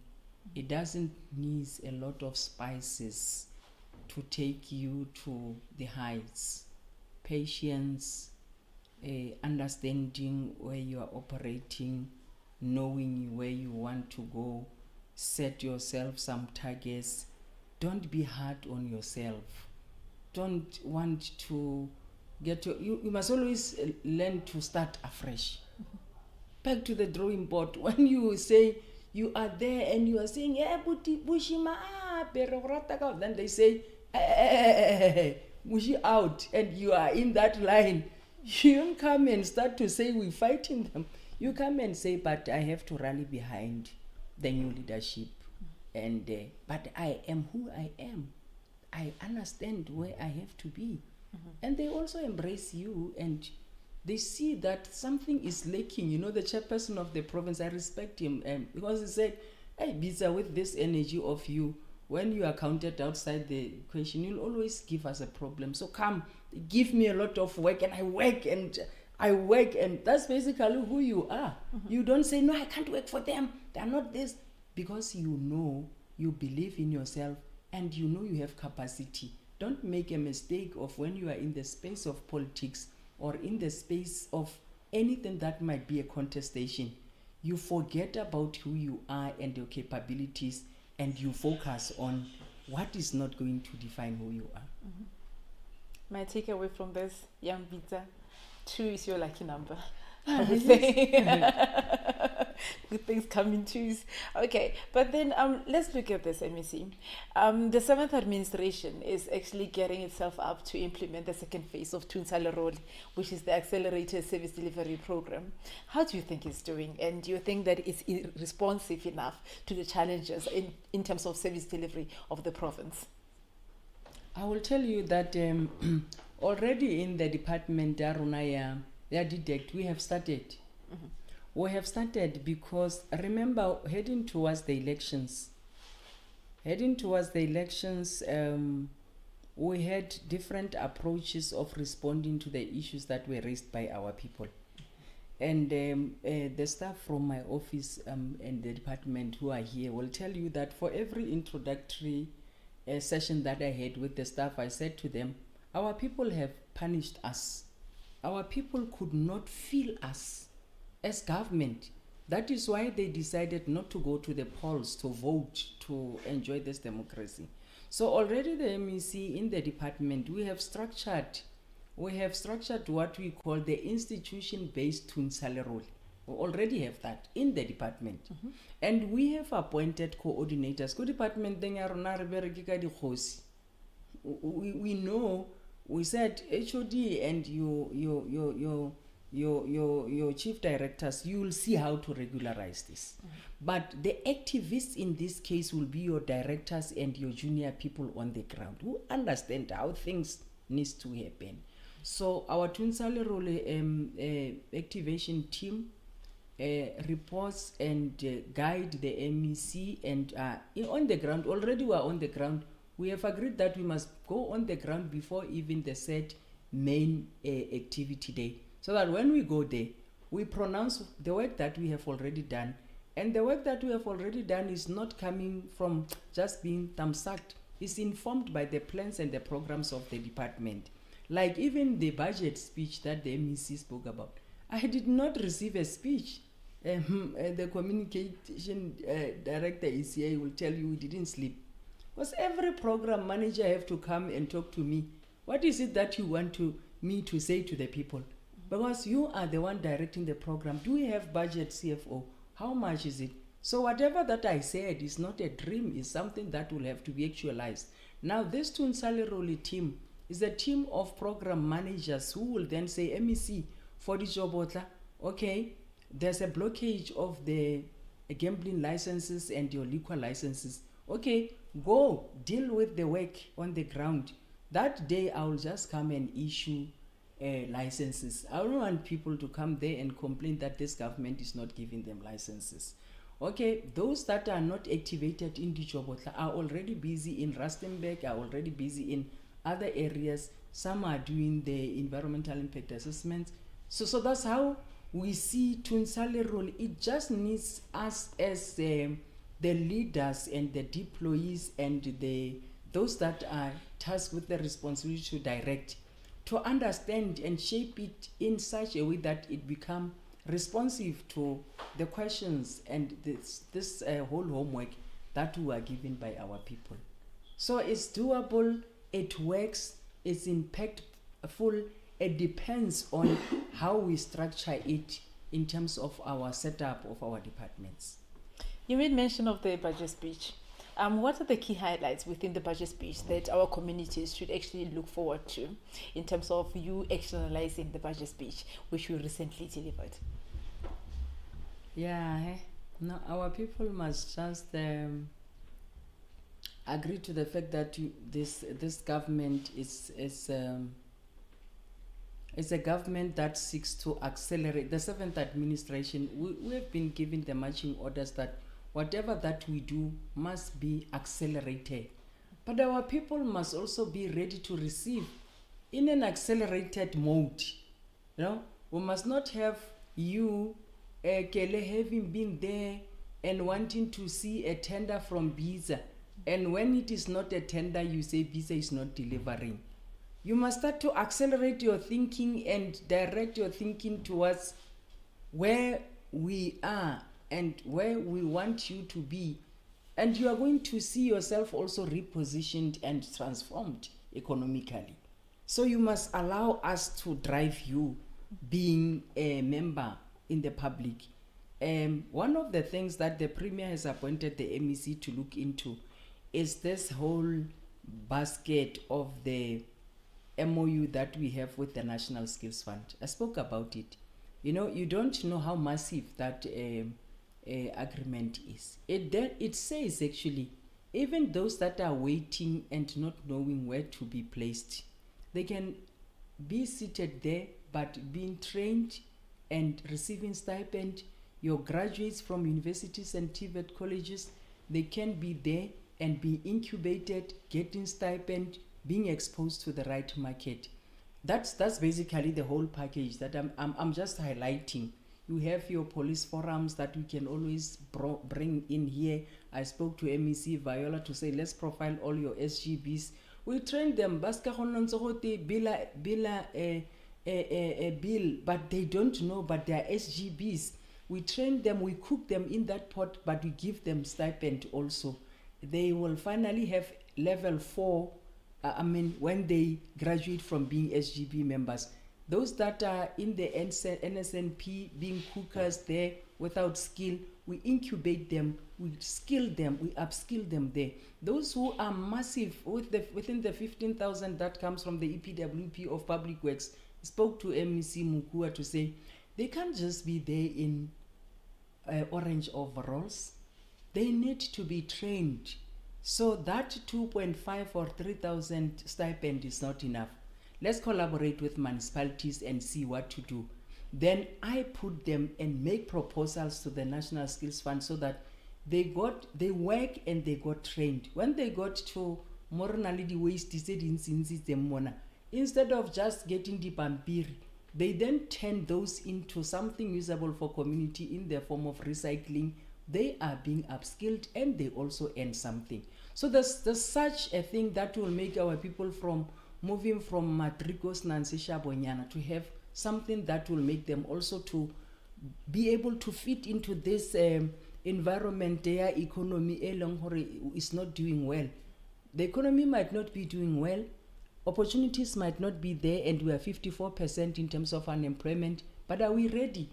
It doesn't need a lot of spices to take you to the heights. Patience, understanding where you are operating, knowing where you want to go, set yourself some targets. Don't be hard on yourself. Don't want to get to, you must always learn to start afresh. Back to the drawing board. When you say you are there and you are saying, Bushima, then they say, Bushi out, and you are in that line. You don't come and start to say we're fighting them. You come and say, but I have to rally behind the new leadership. And but I am who I am. I understand where I have to be. And they also embrace you, and they see that something is lacking. You know, the chairperson of the province, I respect him because he said, hey, Bitsa, with this energy of you, when you are counted outside the equation, you'll always give us a problem. So come, give me a lot of work, and I work, and that's basically who you are. You don't say, no, I can't work for them. They're not this. Because you know, you believe in yourself, and you know you have capacity. Don't make a mistake of when you are in the space of politics or in the space of anything that might be a contestation. You forget about who you are and your capabilities, and you focus on what is not going to define who you are. My takeaway from this, young Bitsa, 2 is your lucky number. I would say. Good things come in twos. Okay, but then let's look at this, MEC. The 7th administration is actually getting itself up to implement the second phase of Tunsaleroli, which is the Accelerated Service Delivery Program. How do you think it's doing? And do you think that it's responsive enough to the challenges in terms of service delivery of the province? I will tell you that already in the department, we have started. We have started because, remember, heading towards the elections, we had different approaches of responding to the issues that were raised by our people. And the staff from my office and the department who are here will tell you that for every introductory session that I had with the staff, I said to them, our people have punished us. Our people could not feel us as government. That is why they decided not to go to the polls to vote to enjoy this democracy. So already the MEC in the department, we have structured what we call the institution-based Tunsaleroli. We already have that in the department. And we have appointed coordinators. We know we said HOD and your chief directors, you will see how to regularize this. But the activists in this case will be your directors and your junior people on the ground who understand how things needs to happen. So our Tunsale role activation team reports and guide the MEC, and on the ground, already we are on the ground. We have agreed that we must go on the ground before even the set main activity day, so that when we go there, we pronounce the work that we have already done. And the work that we have already done is not coming from just being thumbsucked. It's informed by the plans and the programs of the department. Like even the budget speech that the MEC spoke about, I did not receive a speech. The communication director ECA will tell you we didn't sleep. Because every program manager have to come and talk to me. What is it that you want me to say to the people? Because you are the one directing the program. Do we have budget, CFO? How much is it? So whatever that I said is not a dream, is something that will have to be actualized. Now this Tunsale Roli team is a team of program managers who will then say, MEC, for the Jobotla, okay, there's a blockage of the gambling licenses and your liquor licenses. Okay, go deal with the work on the ground. That day I will just come and issue licenses. I don't want people to come there and complain that this government is not giving them licenses. Okay, those that are not activated in Dijobotla are already busy in Rustenburg, are already busy in other areas. Some are doing the environmental impact assessments. So that's how we see Tunsale role. It just needs us as the leaders and the deployees and those that are tasked with the responsibility to direct, to understand and shape it in such a way that it become responsive to the questions and this whole homework that we are given by our people. So it's doable, it works, it's impactful. It depends on how we structure it in terms of our setup of our departments. You made mention of the budget speech. What are the key highlights within the budget speech that our communities should actually look forward to in terms of you externalizing the budget speech, which you recently delivered? No, our people must just agree to the fact that this government is a government that seeks to accelerate. The 7th administration, we have been given the marching orders that whatever that we do must be accelerated. But our people must also be ready to receive in an accelerated mode. You know, we must not have you, Kele, having been there and wanting to see a tender from Bitsa. And when it is not a tender, you say Bitsa is not delivering. You must start to accelerate your thinking and direct your thinking towards where we are and where we want you to be. And you are going to see yourself also repositioned and transformed economically. So you must allow us to drive you being a member in the public. One of the things that the Premier has appointed the MEC to look into is this whole basket of the MOU that we have with the National Skills Fund. I spoke about it. You know, you don't know how massive that agreement is. It says actually, even those that are waiting and not knowing where to be placed, they can be seated there but being trained and receiving stipend. Your graduates from universities and TVET colleges, they can be there and be incubated, getting stipend, being exposed to the right market. That's basically the whole package that I'm just highlighting. You have your police forums that we can always bring in here. I spoke to MEC Viola to say, let's profile all your SGBs. We train them, bill, but they don't know, but they are SGBs. We train them, we cook them in that pot, but we give them stipend also. They will finally have level 4, when they graduate from being SGB members. Those that are in the NSNP being cookers there without skill, we incubate them, we skill them, we upskill them there. Those who are massive within the 15,000 that comes from the EPWP of Public Works, spoke to MEC Mukua to say they can't just be there in orange overalls. They need to be trained. So that 2.5 or 3,000 stipend is not enough. Let's collaborate with municipalities and see what to do. Then I put them and make proposals to the National Skills Fund so that they work and they got trained. When they got to Moronalidi waste, instead of just getting the pampiri, they then turn those into something usable for community in the form of recycling. They are being upskilled and they also earn something. So there's such a thing that will make our people from moving from matrikos nansisha bonyana to have something that will make them also to be able to fit into this environment. Their economy is not doing well. The economy might not be doing well, opportunities might not be there, and we are 54% in terms of unemployment. But are we ready?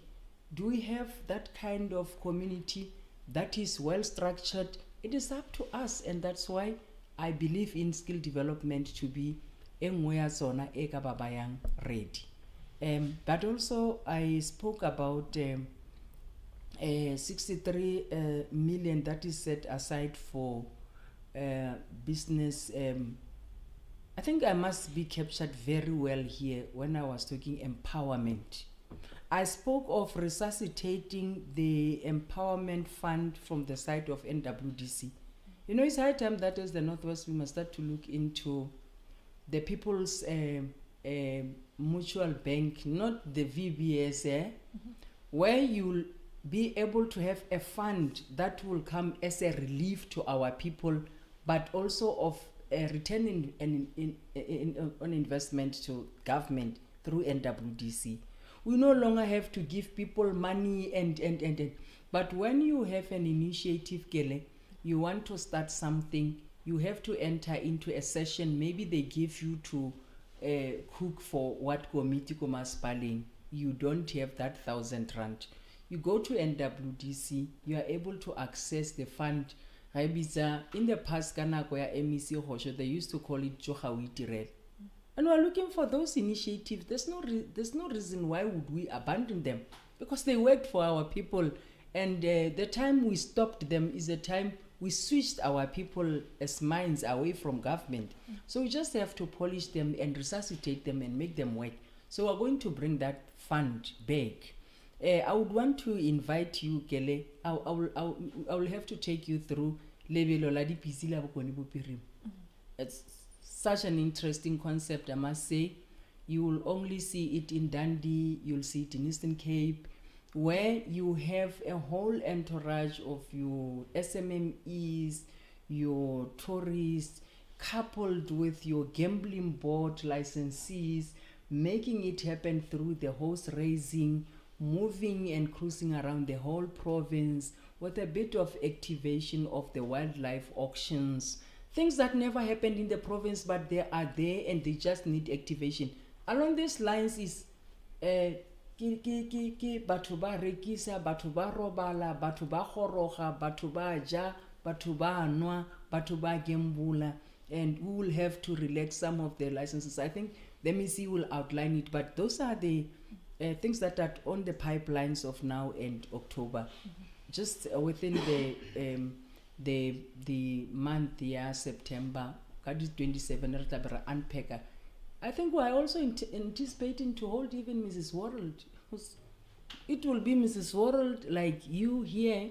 Do we have that kind of community that is well structured? It is up to us, and that's why I believe in skill development to be zona ekababayang ready. But also I spoke about 63 million that is set aside for business. I think I must be captured very well here when I was talking empowerment. I spoke of resuscitating the empowerment fund from the side of NWDC. You know, it's high time that as the Northwest we must start to look into the People's Mutual Bank, not the VBS, where you'll be able to have a fund that will come as a relief to our people, but also of a return on investment to government through NWDC. We no longer have to give people money and but when you have an initiative, Kele, you want to start something, you have to enter into a session. Maybe they give you to cook for what committee spelling. You don't have that 1,000 rand. You go to NWDC, you are able to access the fund. In the past, MEC they used to call it Johawitirel. And we're looking for those initiatives. There's no reason why would we abandon them, because they worked for our people. And the time we stopped them is the time we switched our people as minds away from government. So we just have to polish them and resuscitate them and make them work. So we're going to bring that fund back. I would want to invite you, Kele. I will have to take you through Lebelo la Dipisi la Bokoni Bophirima. It's such an interesting concept, I must say. You will only see it in Dundee, you'll see it in Eastern Cape, where you have a whole entourage of your SMMEs, your tourists, coupled with your gambling board licensees, making it happen through the horse racing, moving and cruising around the whole province with a bit of activation of the wildlife auctions, things that never happened in the province, but they are there and they just need activation. Along these lines is batho ba rekisa, batho ba robala, batho ba goroga, batho ba ja, batho ba nwa, batho ba gembula, and we will have to relax some of the licenses. I think the MEC will outline it, but those are the things that are on the pipelines of now and October. Just within the month, September, 27, unpacker. I think we're also anticipating to hold even Mrs. World. It will be Mrs. World like you here,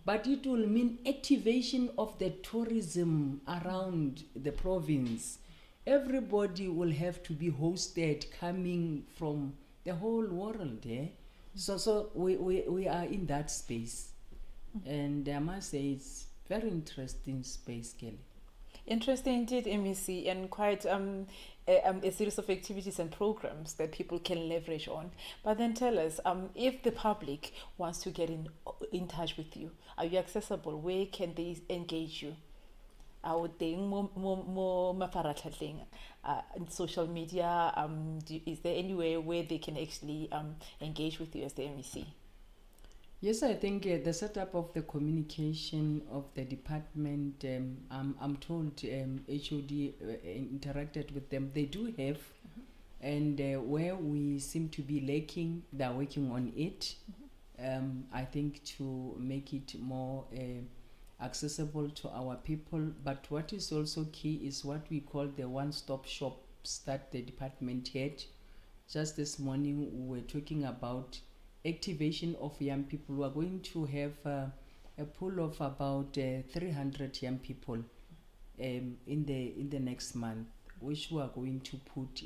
but it will mean activation of the tourism around the province. Everybody will have to be hosted coming from the whole world. So we are in that space. And I must say it's very interesting space, Kelly. Interesting indeed, MEC, and quite a series of activities and programs that people can leverage on. But then tell us, if the public wants to get in touch with you, are you accessible? Where can they engage you? More in social media, is there anywhere where they can actually engage with you as the MEC? Yes, I think the setup of the communication of the department, I'm told HOD interacted with them. They do have, and where we seem to be lacking, they're working on it. I think to make it more accessible to our people. But what is also key is what we call the one-stop shops that the department had. Just this morning, we were talking about activation of young people. We are going to have a pool of about 300 young people in the next month, which we are going to put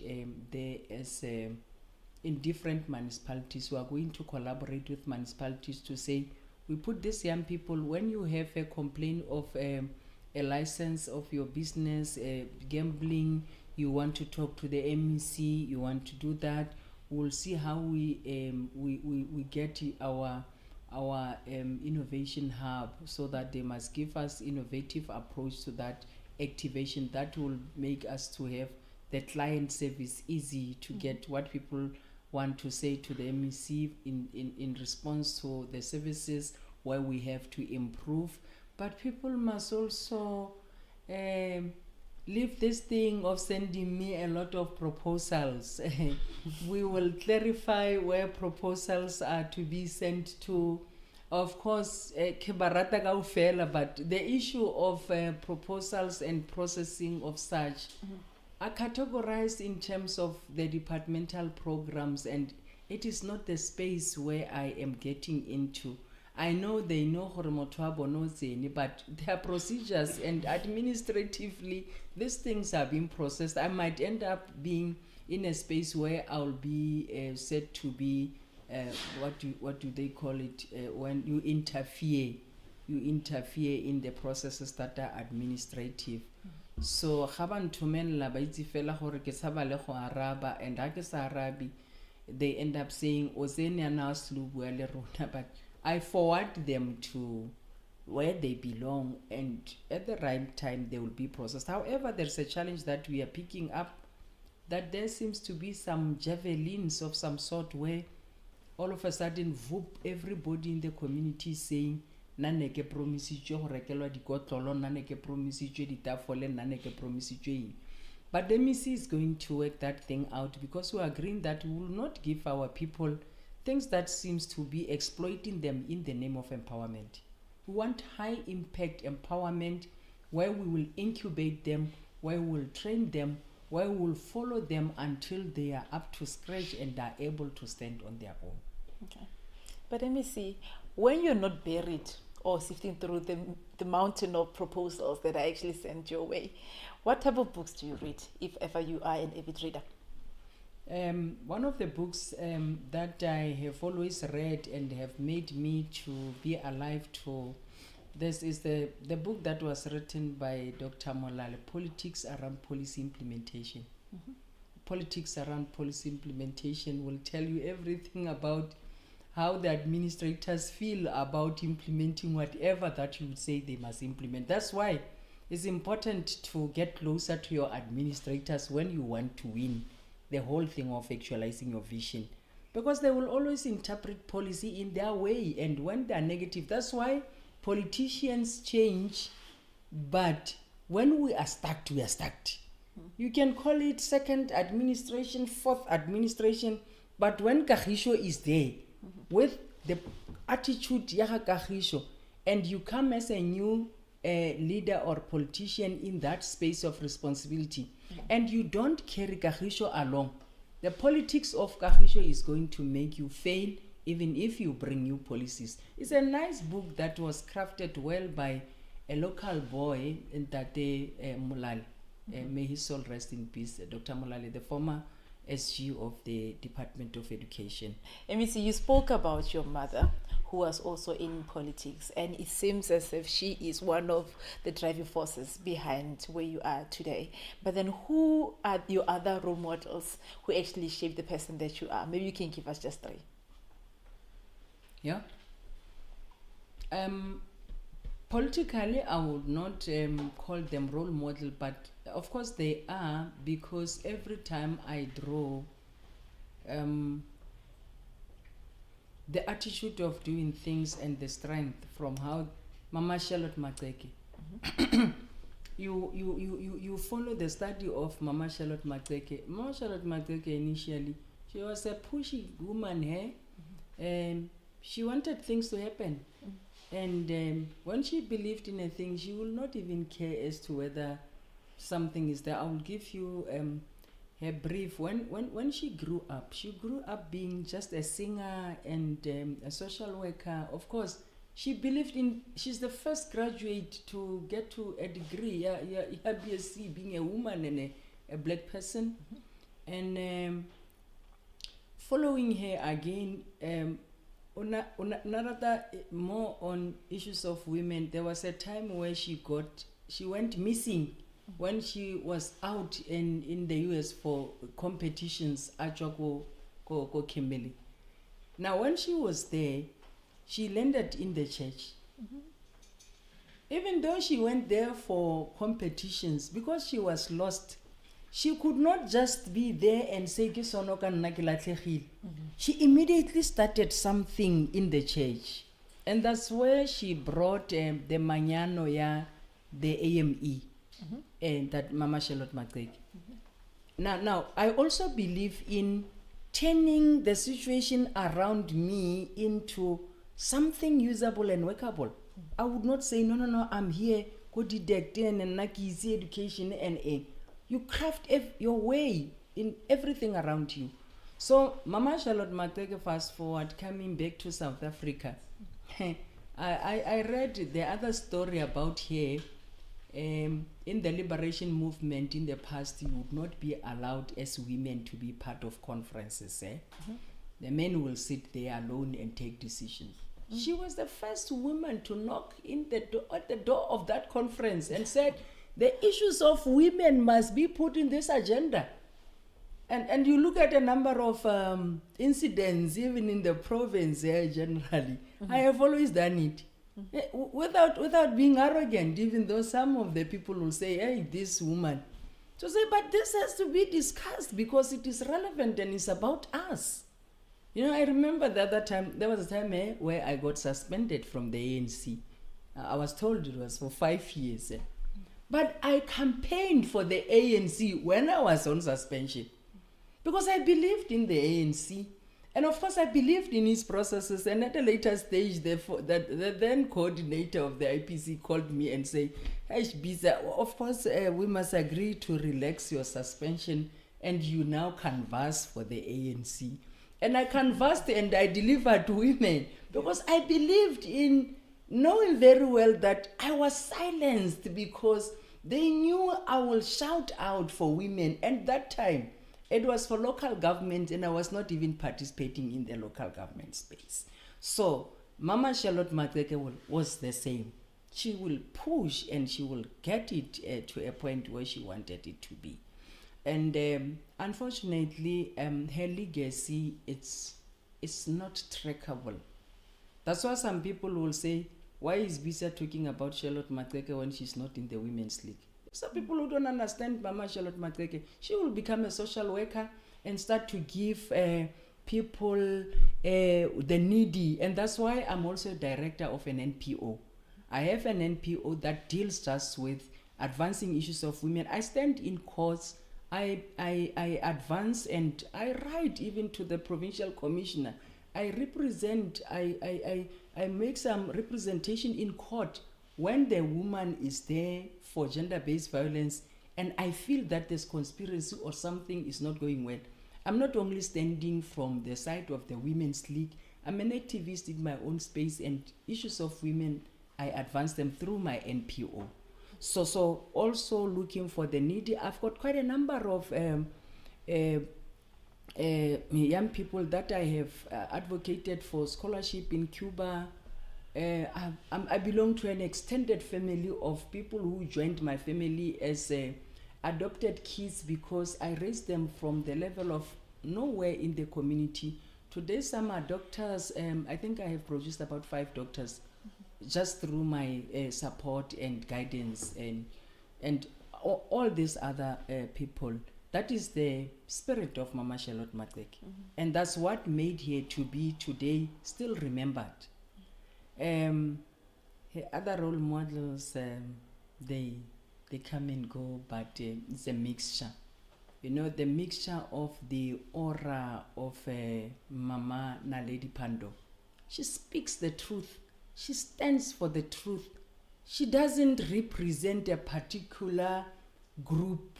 there as in different municipalities. We are going to collaborate with municipalities to say, we put these young people, when you have a complaint of a license of your business, gambling, you want to talk to the MEC, you want to do that, we'll see how we get our innovation hub, so that they must give us innovative approach to that activation that will make us to have the client service easy to get what people want to say to the MEC in response to the services where we have to improve. But people must also leave this thing of sending me a lot of proposals. We will clarify where proposals are to be sent to. Of course, but the issue of proposals and processing of such are categorized in terms of the departmental programs, and it is not the space where I am getting into. I know they know but there are procedures, and administratively these things are being processed. I might end up being in a space where I'll be said to be what do they call it, when you interfere in the processes that are administrative. So ga ba nthomella ba itse fela gore ke sa ba le go araba, and ha ke sa arabi they end up saying o tsene na slu bua le rona, but I forward them to where they belong, and at the right time they will be processed. However, there's a challenge that we are picking up, that there seems to be some javelins of some sort where all of a sudden whoop, everybody in the community is saying nane ke promisitšwe go rekelwa dikotlolo, nane ke promisitšwe ditafole, nane ke promisitšwe eng. But the MEC is going to work that thing out, because we are agreeing that we will not give our people things that seems to be exploiting them in the name of empowerment. We want high impact empowerment where we will incubate them, where we will train them, where we will follow them until they are up to scratch and are able to stand on their own. Okay. But let me see, when you're not buried or sifting through the mountain of proposals that I actually sent your way, what type of books do you read, if ever you are an avid reader? One of the books that I have always read and have made me to be alive to this is the book that was written by Dr. Molale, Politics Around Policy Implementation. Politics Around Policy Implementation will tell you everything about how the administrators feel about implementing whatever that you would say they must implement. That's why it's important to get closer to your administrators when you want to win the whole thing of actualizing your vision, because they will always interpret policy in their way, and when they are negative, that's why politicians change, but when we are stuck, we are stuck. You can call it second administration, fourth administration, but when Kagisho is there with the attitude ya Kagisho, and you come as a new leader or politician in that space of responsibility, and you don't carry Kagisho along, the politics of Kagisho is going to make you fail, even if you bring new policies. It's a nice book that was crafted well by a local boy, Ntate Molale. May his soul rest in peace, Dr. Molale, the former SG of the Department of Education. MEC, you spoke about your mother, who was also in politics, and it seems as if she is one of the driving forces behind where you are today. But then who are your other role models who actually shaped the person that you are? Maybe you can give us just three. Yeah. Politically, I would not call them role model, but of course they are, because every time I draw the attitude of doing things and the strength from how Mama Charlotte Maxeke. You follow the study of Mama Charlotte Maxeke. Mama Charlotte Maxeke initially, she was a pushy woman here. She wanted things to happen. And when she believed in a thing, she will not even care as to whether something is there. I will give you her brief. When she grew up being just a singer and a social worker. Of course, she believed in, she's the first graduate to get to a degree, BSc, being a woman and a black person. And following her again, more on issues of women, there was a time where she went missing when she was out in the US for competitions at Kimberley. Now, when she was there, she landed in the church. Even though she went there for competitions, because she was lost, she could not just be there and say, she immediately started something in the church. And that's where she brought the Manyano, the AME, and that Mama Charlotte Maxeke. Now, I also believe in turning the situation around me into something usable and workable. I would not say, no, I'm here, go didactic and easy education and you craft your way in everything around you. So, Mama Charlotte Maxeke, fast forward, coming back to South Africa. I read the other story about her. In the liberation movement in the past, you would not be allowed as women to be part of conferences. The men will sit there alone and take decisions. She was the first woman to knock at the door of that conference and said, the issues of women must be put in this agenda. And you look at a number of incidents, even in the province generally. I have always done it. Without being arrogant, even though some of the people will say, hey, this woman. So say, but this has to be discussed because it is relevant and it's about us. I remember the other time, there was a time where I got suspended from the ANC. I was told it was for 5 years. But I campaigned for the ANC when I was on suspension because I believed in the ANC. And of course, I believed in his processes. And at a later stage, the then coordinator of the IPC called me and said, hey, Bitsa, of course, we must agree to relax your suspension and you now canvass for the ANC. And I canvassed and I delivered to women because I believed in knowing very well that I was silenced because they knew I will shout out for women. And that time, it was for local government and I was not even participating in the local government space. So Mama Charlotte Maxeke was the same. She will push and she will get it to a point where she wanted it to be. And unfortunately, her legacy, it's not trackable. That's why some people will say, why is Bitsa talking about Charlotte Maxeke when she's not in the Women's League? Some people who don't understand Mama Charlotte Maxeke, she will become a social worker and start to give people the needy. And that's why I'm also a director of an NPO. I have an NPO that deals just with advancing issues of women. I stand in courts, I advance and I write even to the provincial commissioner. I represent, I make some representation in court when the woman is there for gender-based violence and I feel that there's conspiracy or something is not going well. I'm not only standing from the side of the Women's League, I'm an activist in my own space and issues of women, I advance them through my NPO. So also looking for the needy. I've got quite a number of young people that I have advocated for scholarship in Cuba. I belong to an extended family of people who joined my family as adopted kids because I raised them from the level of nowhere in the community. Today some are doctors. I think I have produced about 5 doctors just through my support and guidance and all these other people. that is the spirit of Mama Charlotte Maxeke. And that's what made her to be today still remembered. Her other role models, they come and go, but it's a mixture. You know, the mixture of the aura of Mama Naledi Pandor. She speaks the truth. She stands for the truth. She doesn't represent a particular group.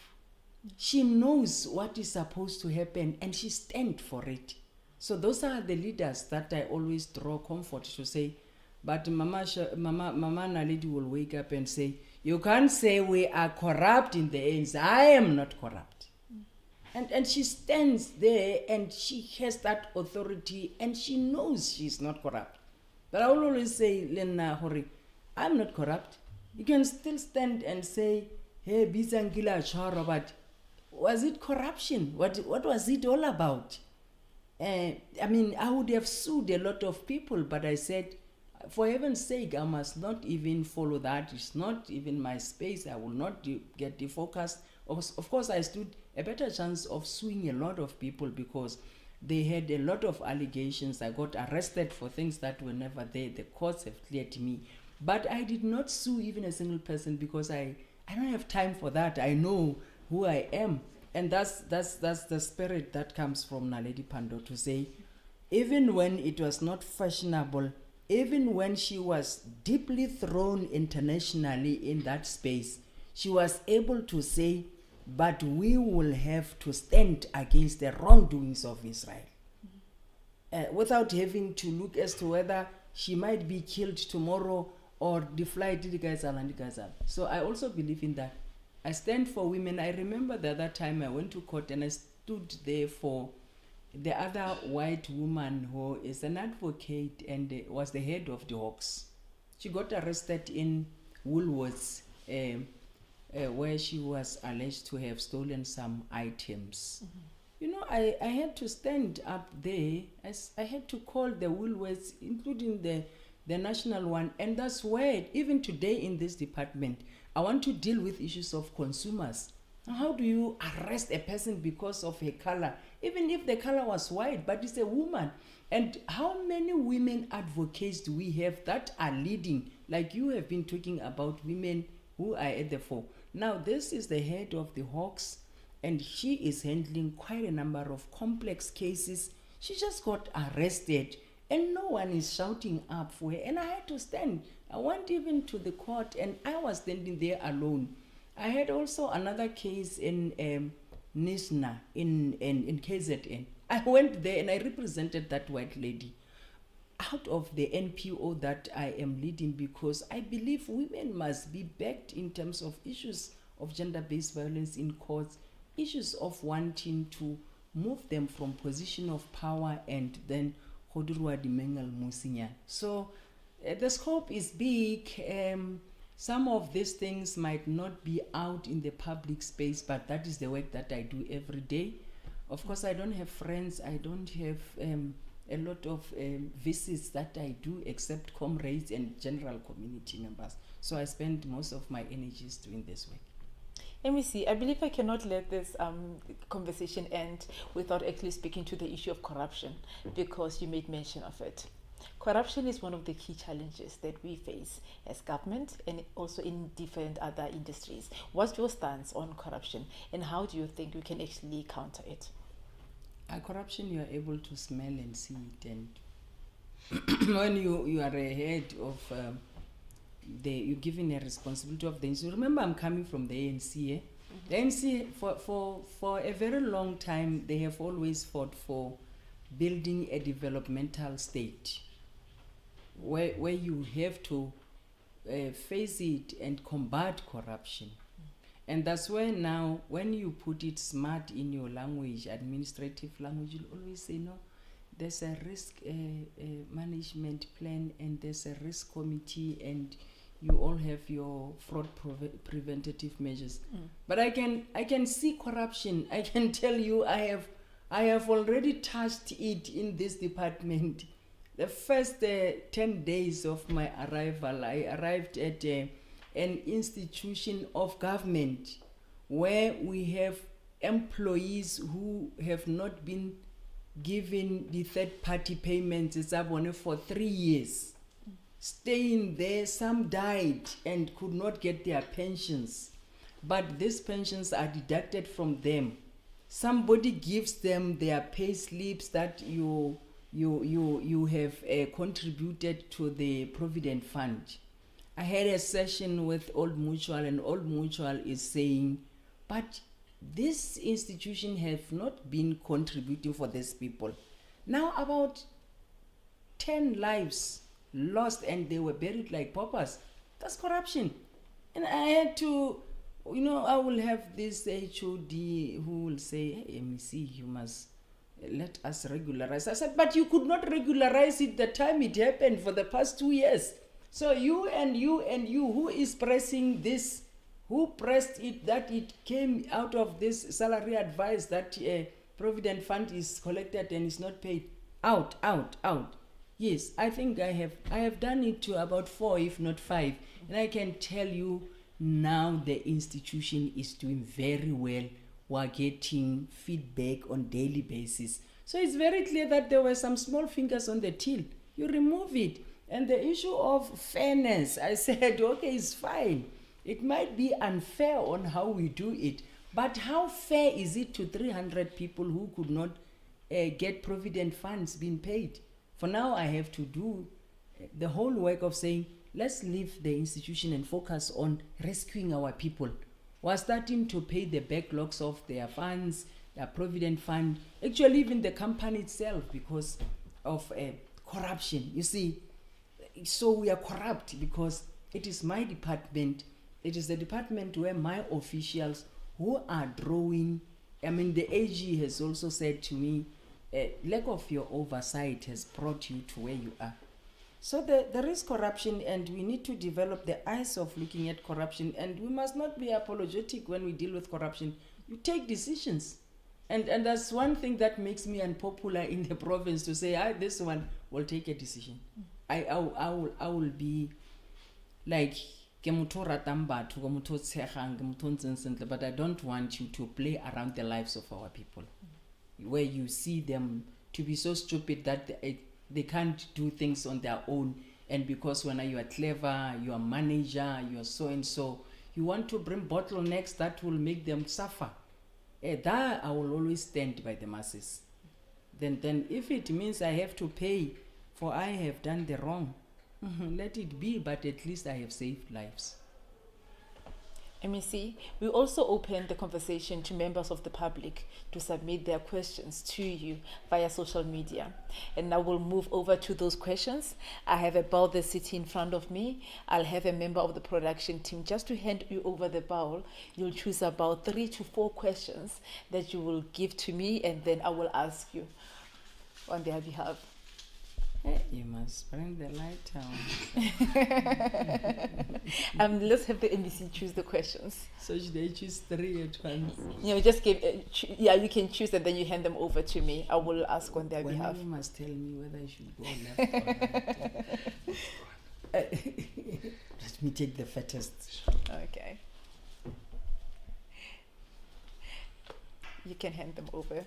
She knows what is supposed to happen and she stands for it. So those are the leaders that I always draw comfort to say, but Mama Naledi will wake up and say, you can't say we are corrupt in the ANC. I am not corrupt. And she stands there and she has that authority and she knows she's not corrupt. But I will always say, Lena Hori, I'm not corrupt. You can still stand and say, hey, Bitsa Ngila Charo, but was it corruption? What was it all about? I mean, I would have sued a lot of people, but I said, for heaven's sake, I must not even follow that. It's not even my space. I will not get defocused. Of course, I stood a better chance of suing a lot of people because they had a lot of allegations. I got arrested for things that were never there. The courts have cleared me. But I did not sue even a single person because I don't have time for that. I know who I am. And that's the spirit that comes from Naledi Pandor to say, even when it was not fashionable, even when she was deeply thrown internationally in that space, she was able to say, but we will have to stand against the wrongdoings of Israel. Without having to look as to whether she might be killed tomorrow or the flight to the Gaza. So I also believe in that. I stand for women. I remember the other time I went to court and I stood there for the other white woman who is an advocate and was the head of the Hawks. She got arrested in Woolworths, where she was alleged to have stolen some items. You know, I had to stand up there. I had to call the Woolworths, including the national one. And that's where, even today in this department, I want to deal with issues of consumers. How do you arrest a person because of her color? Even if the color was white, but it's a woman. And how many women advocates do we have that are leading? Like you have been talking about women who are at the fore. Now, this is the head of the Hawks, and she is handling quite a number of complex cases. She just got arrested, and no one is shouting up for her. And I had to stand. I went even to the court, and I was standing there alone. I had also another case in Nisna, in KZN. I went there, and I represented that white lady out of the NPO that I am leading, because I believe women must be backed in terms of issues of gender-based violence in courts, issues of wanting to move them from position of power and then Hodurwa Dimengal Musinya. So the scope is big. Some of these things might not be out in the public space, but that is the work that I do every day. Of course, I don't have friends. I don't have a lot of visits that I do, except comrades and general community members. So I spend most of my energies doing this work. MEC, I believe I cannot let this conversation end without actually speaking to the issue of corruption, because you made mention of it. Corruption is one of the key challenges that we face as government and also in different other industries. What's your stance on corruption, and how do you think we can actually counter it? Corruption, you are able to smell and see it, and when you are a head of you're given a responsibility of things. You remember, I'm coming from the ANC. The ANC, for a very long time, they have always fought for building a developmental state where you have to face it and combat corruption. And that's why now, when you put it smart in your language, administrative language, you'll always say, no, there's a risk management plan, and there's a risk committee, and you all have your fraud preventative measures. But I can see corruption. I can tell you, I have already touched it in this department. The first 10 days of my arrival, I arrived at an institution of government where we have employees who have not been given the third-party payments for 3 years. Staying there, some died and could not get their pensions. But these pensions are deducted from them. Somebody gives them their pay slips that you have contributed to the Provident Fund. I had a session with Old Mutual, and Old Mutual is saying, but this institution have not been contributing for these people. Now about 10 lives lost and they were buried like paupers. That's corruption. And I had to, I will have this HOD who will say, hey, MEC, you must let us regularize. I said, but you could not regularize it the time it happened for the past 2 years. So you, who is pressing this? Who pressed it that it came out of this salary advice that Provident Fund is collected and is not paid? Out. Yes, I think I have done it to about 4, if not 5. And I can tell you now the institution is doing very well. We're getting feedback on daily basis. So it's very clear that there were some small fingers on the till. You remove it. And the issue of fairness, I said, okay, it's fine. It might be unfair on how we do it. But how fair is it to 300 people who could not get Provident Funds being paid? For now, I have to do the whole work of saying, let's leave the institution and focus on rescuing our people. We're starting to pay the backlogs of their funds, their Provident Fund, actually even the company itself, because of corruption. You see, so we are corrupt because it is my department. It is the department where my officials who are drawing, the AG has also said to me, lack of your oversight has brought you to where you are. So there is corruption, and we need to develop the eyes of looking at corruption, and we must not be apologetic when we deal with corruption. You take decisions. And that's one thing that makes me unpopular in the province, to say, this one will take a decision. I will be like, but I don't want you to play around the lives of our people, where you see them to be so stupid that they can't do things on their own. And because when you are clever, you are manager, you are so and so, you want to bring bottlenecks that will make them suffer. That I will always stand by the masses. Then if it means I have to pay for I have done the wrong, let it be, but at least I have saved lives. MEC, we also open the conversation to members of the public to submit their questions to you via social media. And now we'll move over to those questions. I have a bowl that's sitting in front of me. I'll have a member of the production team just to hand you over the bowl. You'll choose about 3 to 4 questions that you will give to me, and then I will ask you on their behalf. You must bring the light down. Let's have the NBC choose the questions. So should they choose 3 at once? Just give. You can choose, and then you hand them over to me. I will ask on their behalf. You must tell me whether I should go left or right. Let me take the fattest. Okay. You can hand them over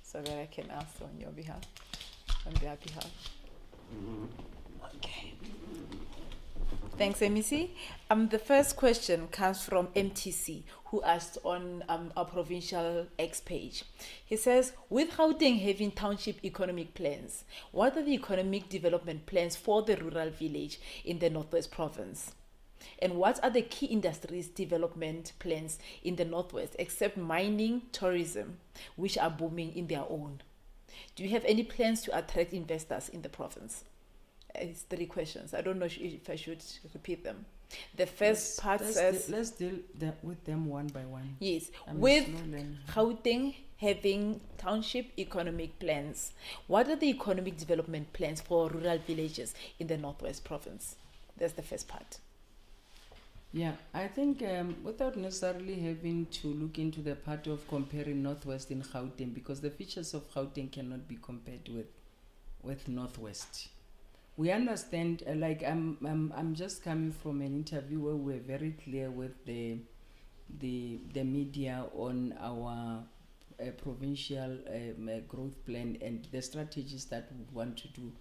so that I can ask on your behalf, on their behalf. Okay. Thanks, MEC. The first question comes from MTC, who asked on our provincial X page. He says, with Gauteng having township economic plans, what are the economic development plans for the rural village in the Northwest Province? And what are the key industries development plans in the Northwest, except mining, tourism, which are booming in their own? Do you have any plans to attract investors in the province? It's 3 questions. I don't know if I should repeat them. The first part says... Let's deal with them one by one. Yes. With Gauteng having township economic plans, what are the economic development plans for rural villages in the Northwest Province? That's the first part. Yeah, I think without necessarily having to look into the part of comparing Northwest and Gauteng, because the features of Gauteng cannot be compared with Northwest. We understand, I'm just coming from an interview where we're very clear with the the media on our provincial growth plan and the strategies that we want to do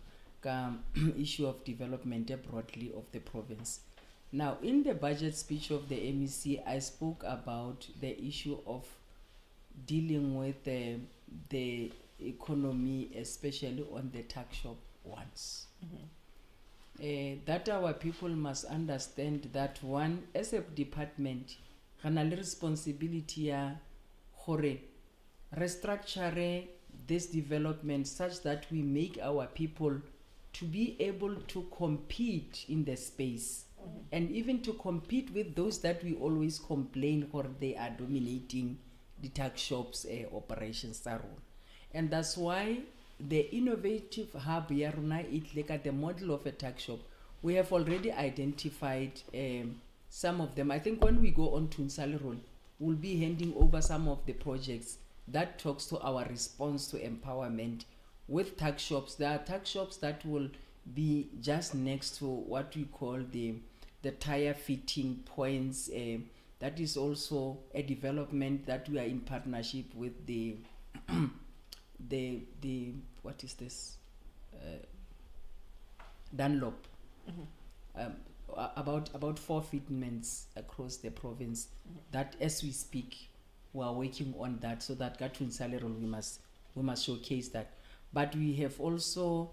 issue of development broadly of the province. Now, in the budget speech of the MEC, I spoke about the issue of dealing with the economy, especially on the tax shop ones. That our people must understand that one, as a department, gana le responsibility ya gore restructure this development such that we make our people to be able to compete in the space, and even to compete with those that we always complain or they are dominating the tax shops operations. And that's why the innovative hub ya rona it like at the model of a tax shop. We have already identified some of them. I think when we go on to Nsalirol, we'll be handing over some of the projects that talks to our response to empowerment with tax shops. There are tax shops that will be just next to what we call the tire fitting points. That is also a development that we are in partnership with the what is this? Dunlop. About 4 fitments across the province. That as we speak, we are working on that, so that Gatun Salero we must showcase that. But we have also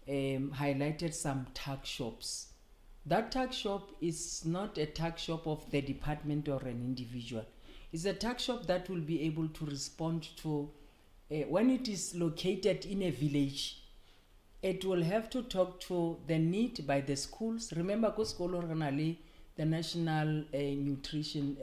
highlighted some tax shops. That tax shop is not a tax shop of the department or an individual. It's a tax shop that will be able to respond to when it is located in a village. It will have to talk to the need by the schools. Remember, the national nutrition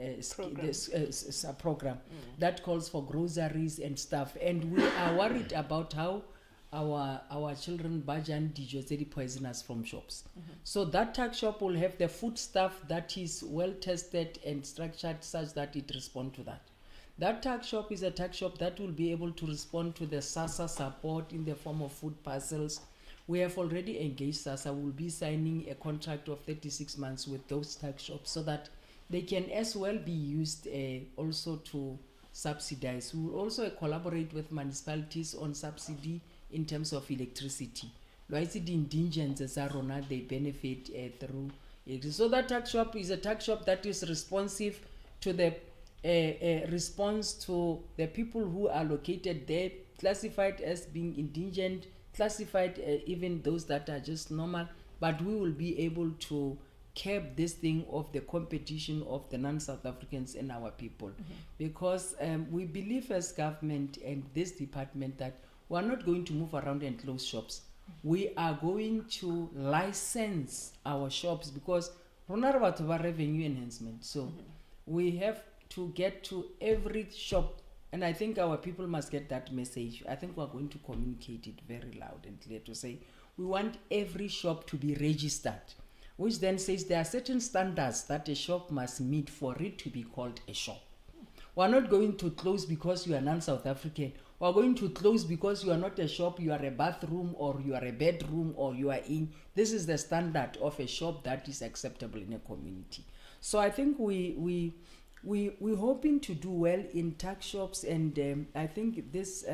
program that calls for groceries and stuff, and we are worried about how our children budget digitally poisonous from shops. So that tax shop will have the food stuff that is well tested and structured such that it responds to that. That tax shop is a tax shop that will be able to respond to the SASA support in the form of food parcels. We have already engaged SASA. We'll be signing a contract of 36 months with those tax shops so that they can as well be used also to subsidize. We will also collaborate with municipalities on subsidy in terms of electricity. They benefit through it. So that tax shop is a tax shop that is responsive to the response to the people who are located there, classified as being indigent, classified even those that are just normal. But we will be able to curb this thing of the competition of the non-South Africans and our people, because we believe as government and this department that we are not going to move around and close shops. We are going to license our shops because revenue enhancement. So we have to get to every shop, and I think our people must get that message. I think we are going to communicate it very loud and clear to say we want every shop to be registered, which then says there are certain standards that a shop must meet for it to be called a shop. We are not going to close because you are non-South African. We are going to close because you are not a shop, you are a bathroom or you are a bedroom or you are in. This is the standard of a shop that is acceptable in a community. So I think we're hoping to do well in tax shops, and I think this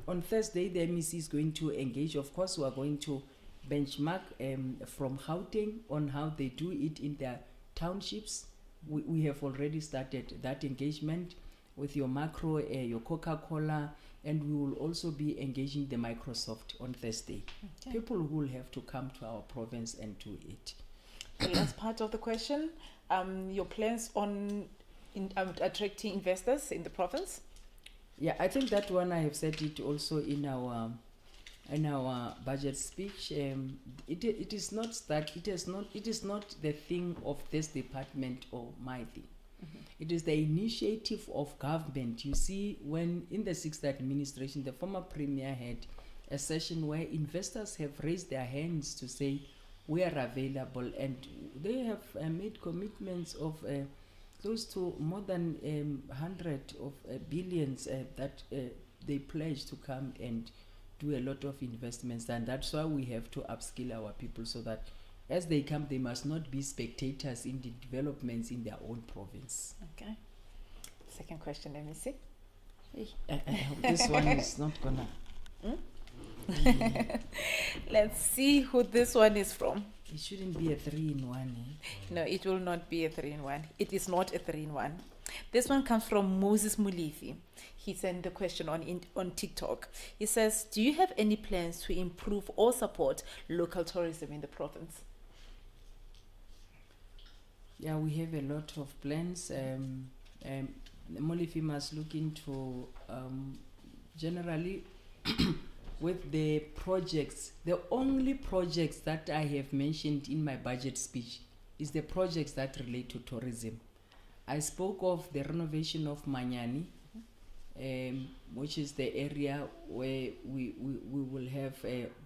on Thursday the MEC is going to engage. Of course, we are going to benchmark from Gauteng on how they do it in their townships. We have already started that engagement with your macro, your Coca-Cola, and we will also be engaging the Microsoft on Thursday. Okay. People will have to come to our province and do it. The last part of the question, your plans on attracting investors in the province? Yeah, I think that one I have said it also in our budget speech. It is not the thing of this department or my thing. It is the initiative of government. You see, when in the 6th administration, the former premier had a session where investors have raised their hands to say we are available, and they have made commitments of close to more than 100 of billions that they pledge to come and do a lot of investments. And that's why we have to upskill our people so that as they come, they must not be spectators in the developments in their own province. Okay. Second question, let me see. I hope this one is not gonna. Let's see who this one is from. It shouldn't be a 3-in-1. No, it will not be a 3-in-1. It is not a 3-in-1. This one comes from Moses Mulithi. He sent the question on TikTok. He says, do you have any plans to improve or support local tourism in the province? Yeah, we have a lot of plans. Mulithi must look into generally with the projects. The only projects that I have mentioned in my budget speech is the projects that relate to tourism. I spoke of the renovation of Manyani, which is the area where we will have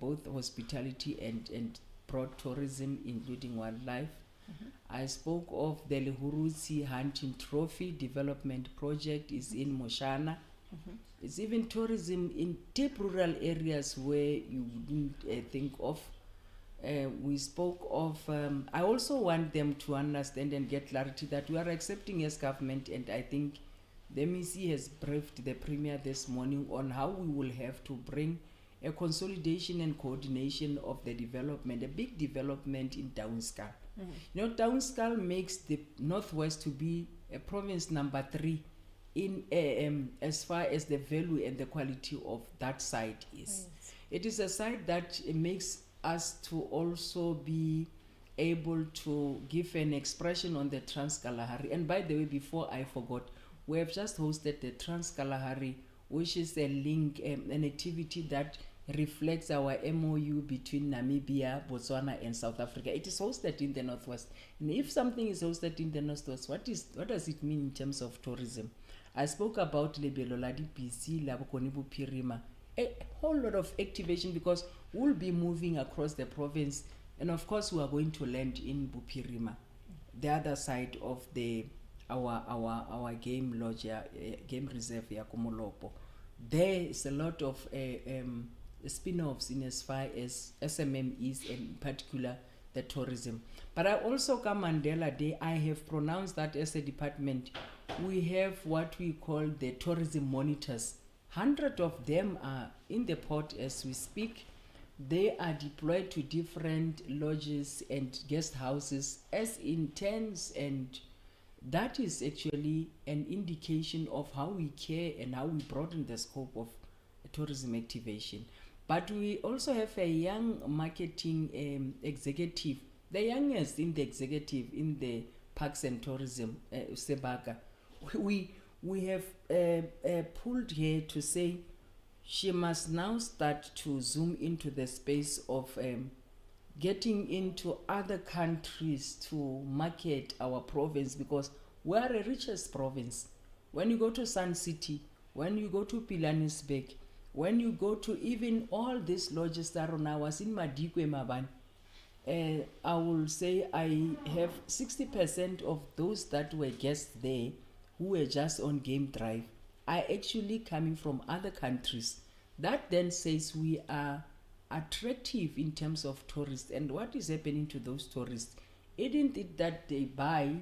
both hospitality and broad tourism, including wildlife. I spoke of the Lehurutsi Hunting Trophy Development Project is in Moshana. It's even tourism in deep rural areas where you wouldn't think of. We spoke of, I also want them to understand and get clarity that we are accepting as government, and I think the MEC has briefed the Premier this morning on how we will have to bring a consolidation and coordination of the development, a big development in Townskal. You know, Townskal makes the Northwest to be a province number 3 in as far as the value and the quality of that site is. Yes. It is a site that makes us to also be able to give an expression on the Trans-Kalahari. And by the way, before I forgot, we have just hosted the Trans-Kalahari, which is a link, an activity that reflects our MOU between Namibia, Botswana, and South Africa. It is hosted in the Northwest. And if something is hosted in the Northwest, what does it mean in terms of tourism? I spoke about Lebelo la DPC, Labokoni Bupirima, a whole lot of activation, because we'll be moving across the province, and of course we are going to land in Bupirima, the other side of our game lodge, game reserve ya Komolopo. There is a lot of spin-offs in as far as SMMEs, and in particular the tourism. But I also come Mandela Day, I have pronounced that as a department we have what we call the tourism monitors. 100 of them are in the port as we speak. They are deployed to different lodges and guest houses as interns, and that is actually an indication of how we care and how we broaden the scope of tourism activation. But we also have a young marketing executive, the youngest in the executive in the Parks and Tourism, Sebaka. We have pulled her to say she must now start to zoom into the space of getting into other countries to market our province, because we are the richest province. When you go to Sun City, when you go to Pilanesberg, when you go to even all these lodges that are now, was in Madikwe Maban, I will say I have 60% of those that were guests there who were just on game drive are actually coming from other countries. That then says we are attractive in terms of tourists. And what is happening to those tourists? Isn't it that they buy,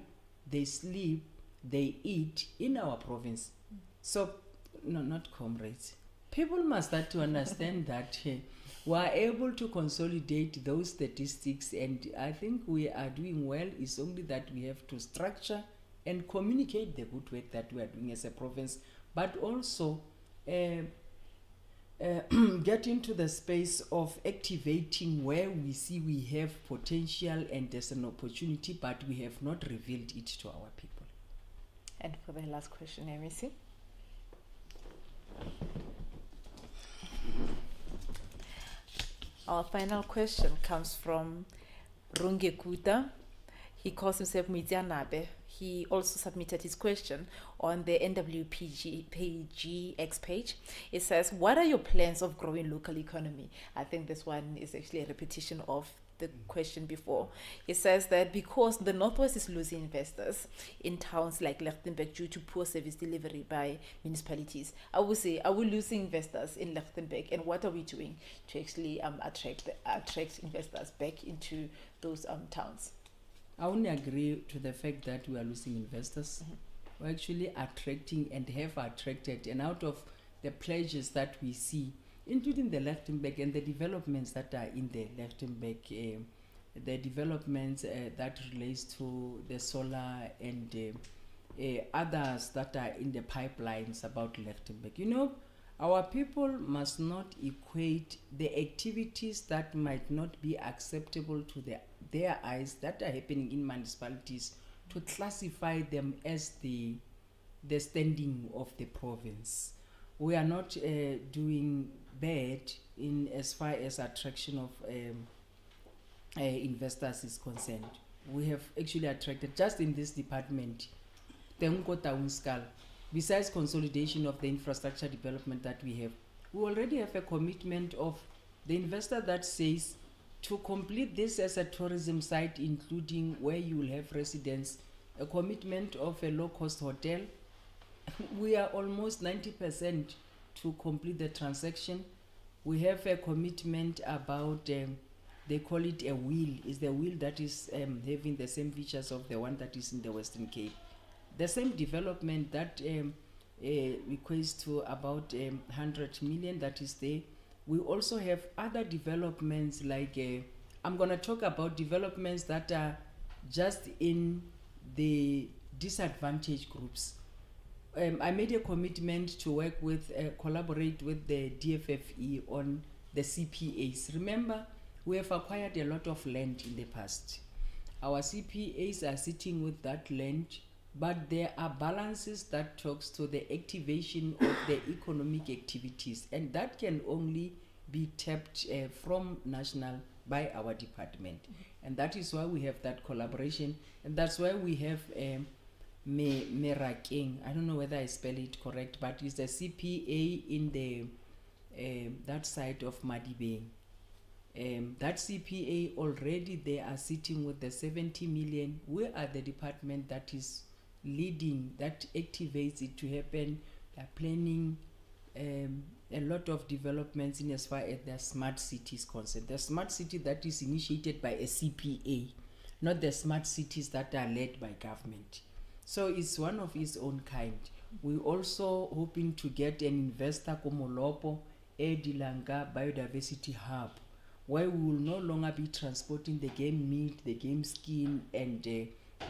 they sleep, they eat in our province? So, no, not comrades. People must start to understand that we are able to consolidate those statistics, and I think we are doing well. It's only that we have to structure and communicate the good work that we are doing as a province, but also get into the space of activating where we see we have potential and there's an opportunity, but we have not revealed it to our people. And for the last question, MEC. Our final question comes from Rungekuta. He calls himself Mizianabe. He also submitted his question on the NWPGX page. It says, what are your plans of growing local economy? I think this one is actually a repetition of the question before. He says that because the Northwest is losing investors in towns like Lichtenburg due to poor service delivery by municipalities, I would say, are we losing investors in Lichtenburg, and what are we doing to actually attract investors back into those towns? I only agree to the fact that we are losing investors. we're actually attracting and have attracted, and out of the pledges that we see, including the Lichtenberg and the developments that are in the Lichtenberg, the developments that relates to the solar and others that are in the pipelines about Lichtenberg. You know, our people must not equate the activities that might not be acceptable to their eyes that are happening in municipalities to classify them as the standing of the province. We are not doing bad in as far as attraction of investors is concerned. We have actually attracted, just in this department, besides consolidation of the infrastructure development that we have, we already have a commitment of the investor that says to complete this as a tourism site, including where you will have residents, a commitment of a low-cost hotel. We are almost 90% to complete the transaction. We have a commitment about, they call it a wheel, is the wheel that is having the same features of the one that is in the Western Cape. The same development that equates to about 100 million that is there. We also have other developments like, I'm going to talk about developments that are just in the disadvantaged groups. I made a commitment to work with, collaborate with the DFFE on the CPAs. Remember, we have acquired a lot of land in the past. Our CPAs are sitting with that land, but there are balances that talks to the activation of the economic activities, and that can only be tapped from national by our department. And that is why we have that collaboration, and that's why we have Merakeng. I don't know whether I spell it correct, but it's a CPA in the that side of Madibeng. That CPA already they are sitting with the 70 million. We are the department that is leading, that activates it to happen. They're planning a lot of developments in as far as the smart cities concerned. The smart city that is initiated by a CPA, not the smart cities that are led by government. So it's one of its own kind. We also hoping to get an investor Komolopo, Edilanga Biodiversity Hub, where we will no longer be transporting the game meat, the game skin, and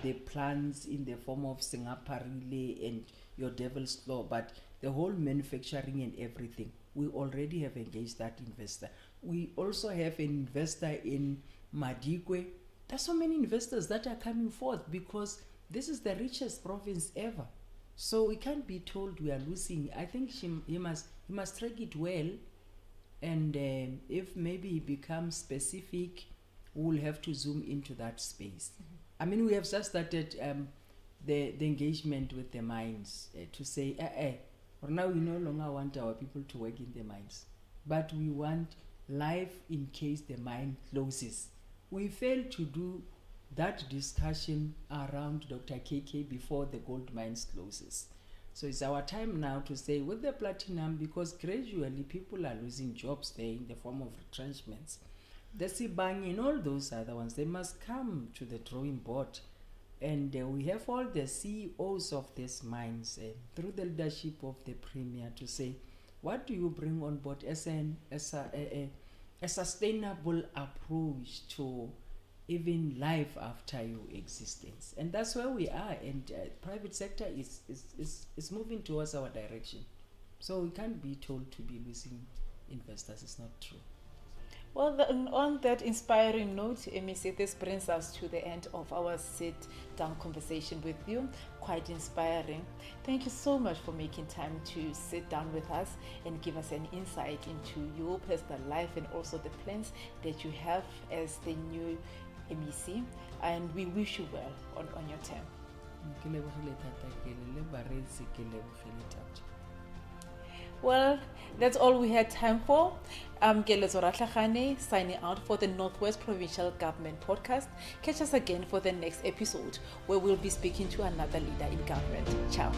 the plants in the form of Singaparile and your devil's claw, but the whole manufacturing and everything. We already have engaged that investor. We also have an investor in Madikwe. There's so many investors that are coming forth because this is the richest province ever. So we can't be told we are losing. I think he must track it well, and if maybe he becomes specific, we'll have to zoom into that space. I mean, we have just started the engagement with the mines to say, or now we no longer want our people to work in the mines, but we want life in case the mine closes. We failed to do that discussion around Dr. KK before the gold mines closes. So it's our time now to say with the platinum, because gradually people are losing jobs there in the form of retrenchments. The Sibang and all those other ones, they must come to the drawing board. And we have all the CEOs of these mines through the leadership of the Premier to say, what do you bring on board as a sustainable approach to even life after your existence? And that's where we are, and private sector is moving towards our direction. So we can't be told to be losing investors. It's not true. Well, on that inspiring note, Emisi, this brings us to the end of our sit-down conversation with you. Quite inspiring. Thank you so much for making time to sit down with us and give us an insight into your personal life and also the plans that you have as the new MEC. And we wish you well on your term. Well, that's all we had time for. I'm Kelezo Ratlagane, signing out for the Northwest Provincial Government Podcast. Catch us again for the next episode, where we'll be speaking to another leader in government. Ciao.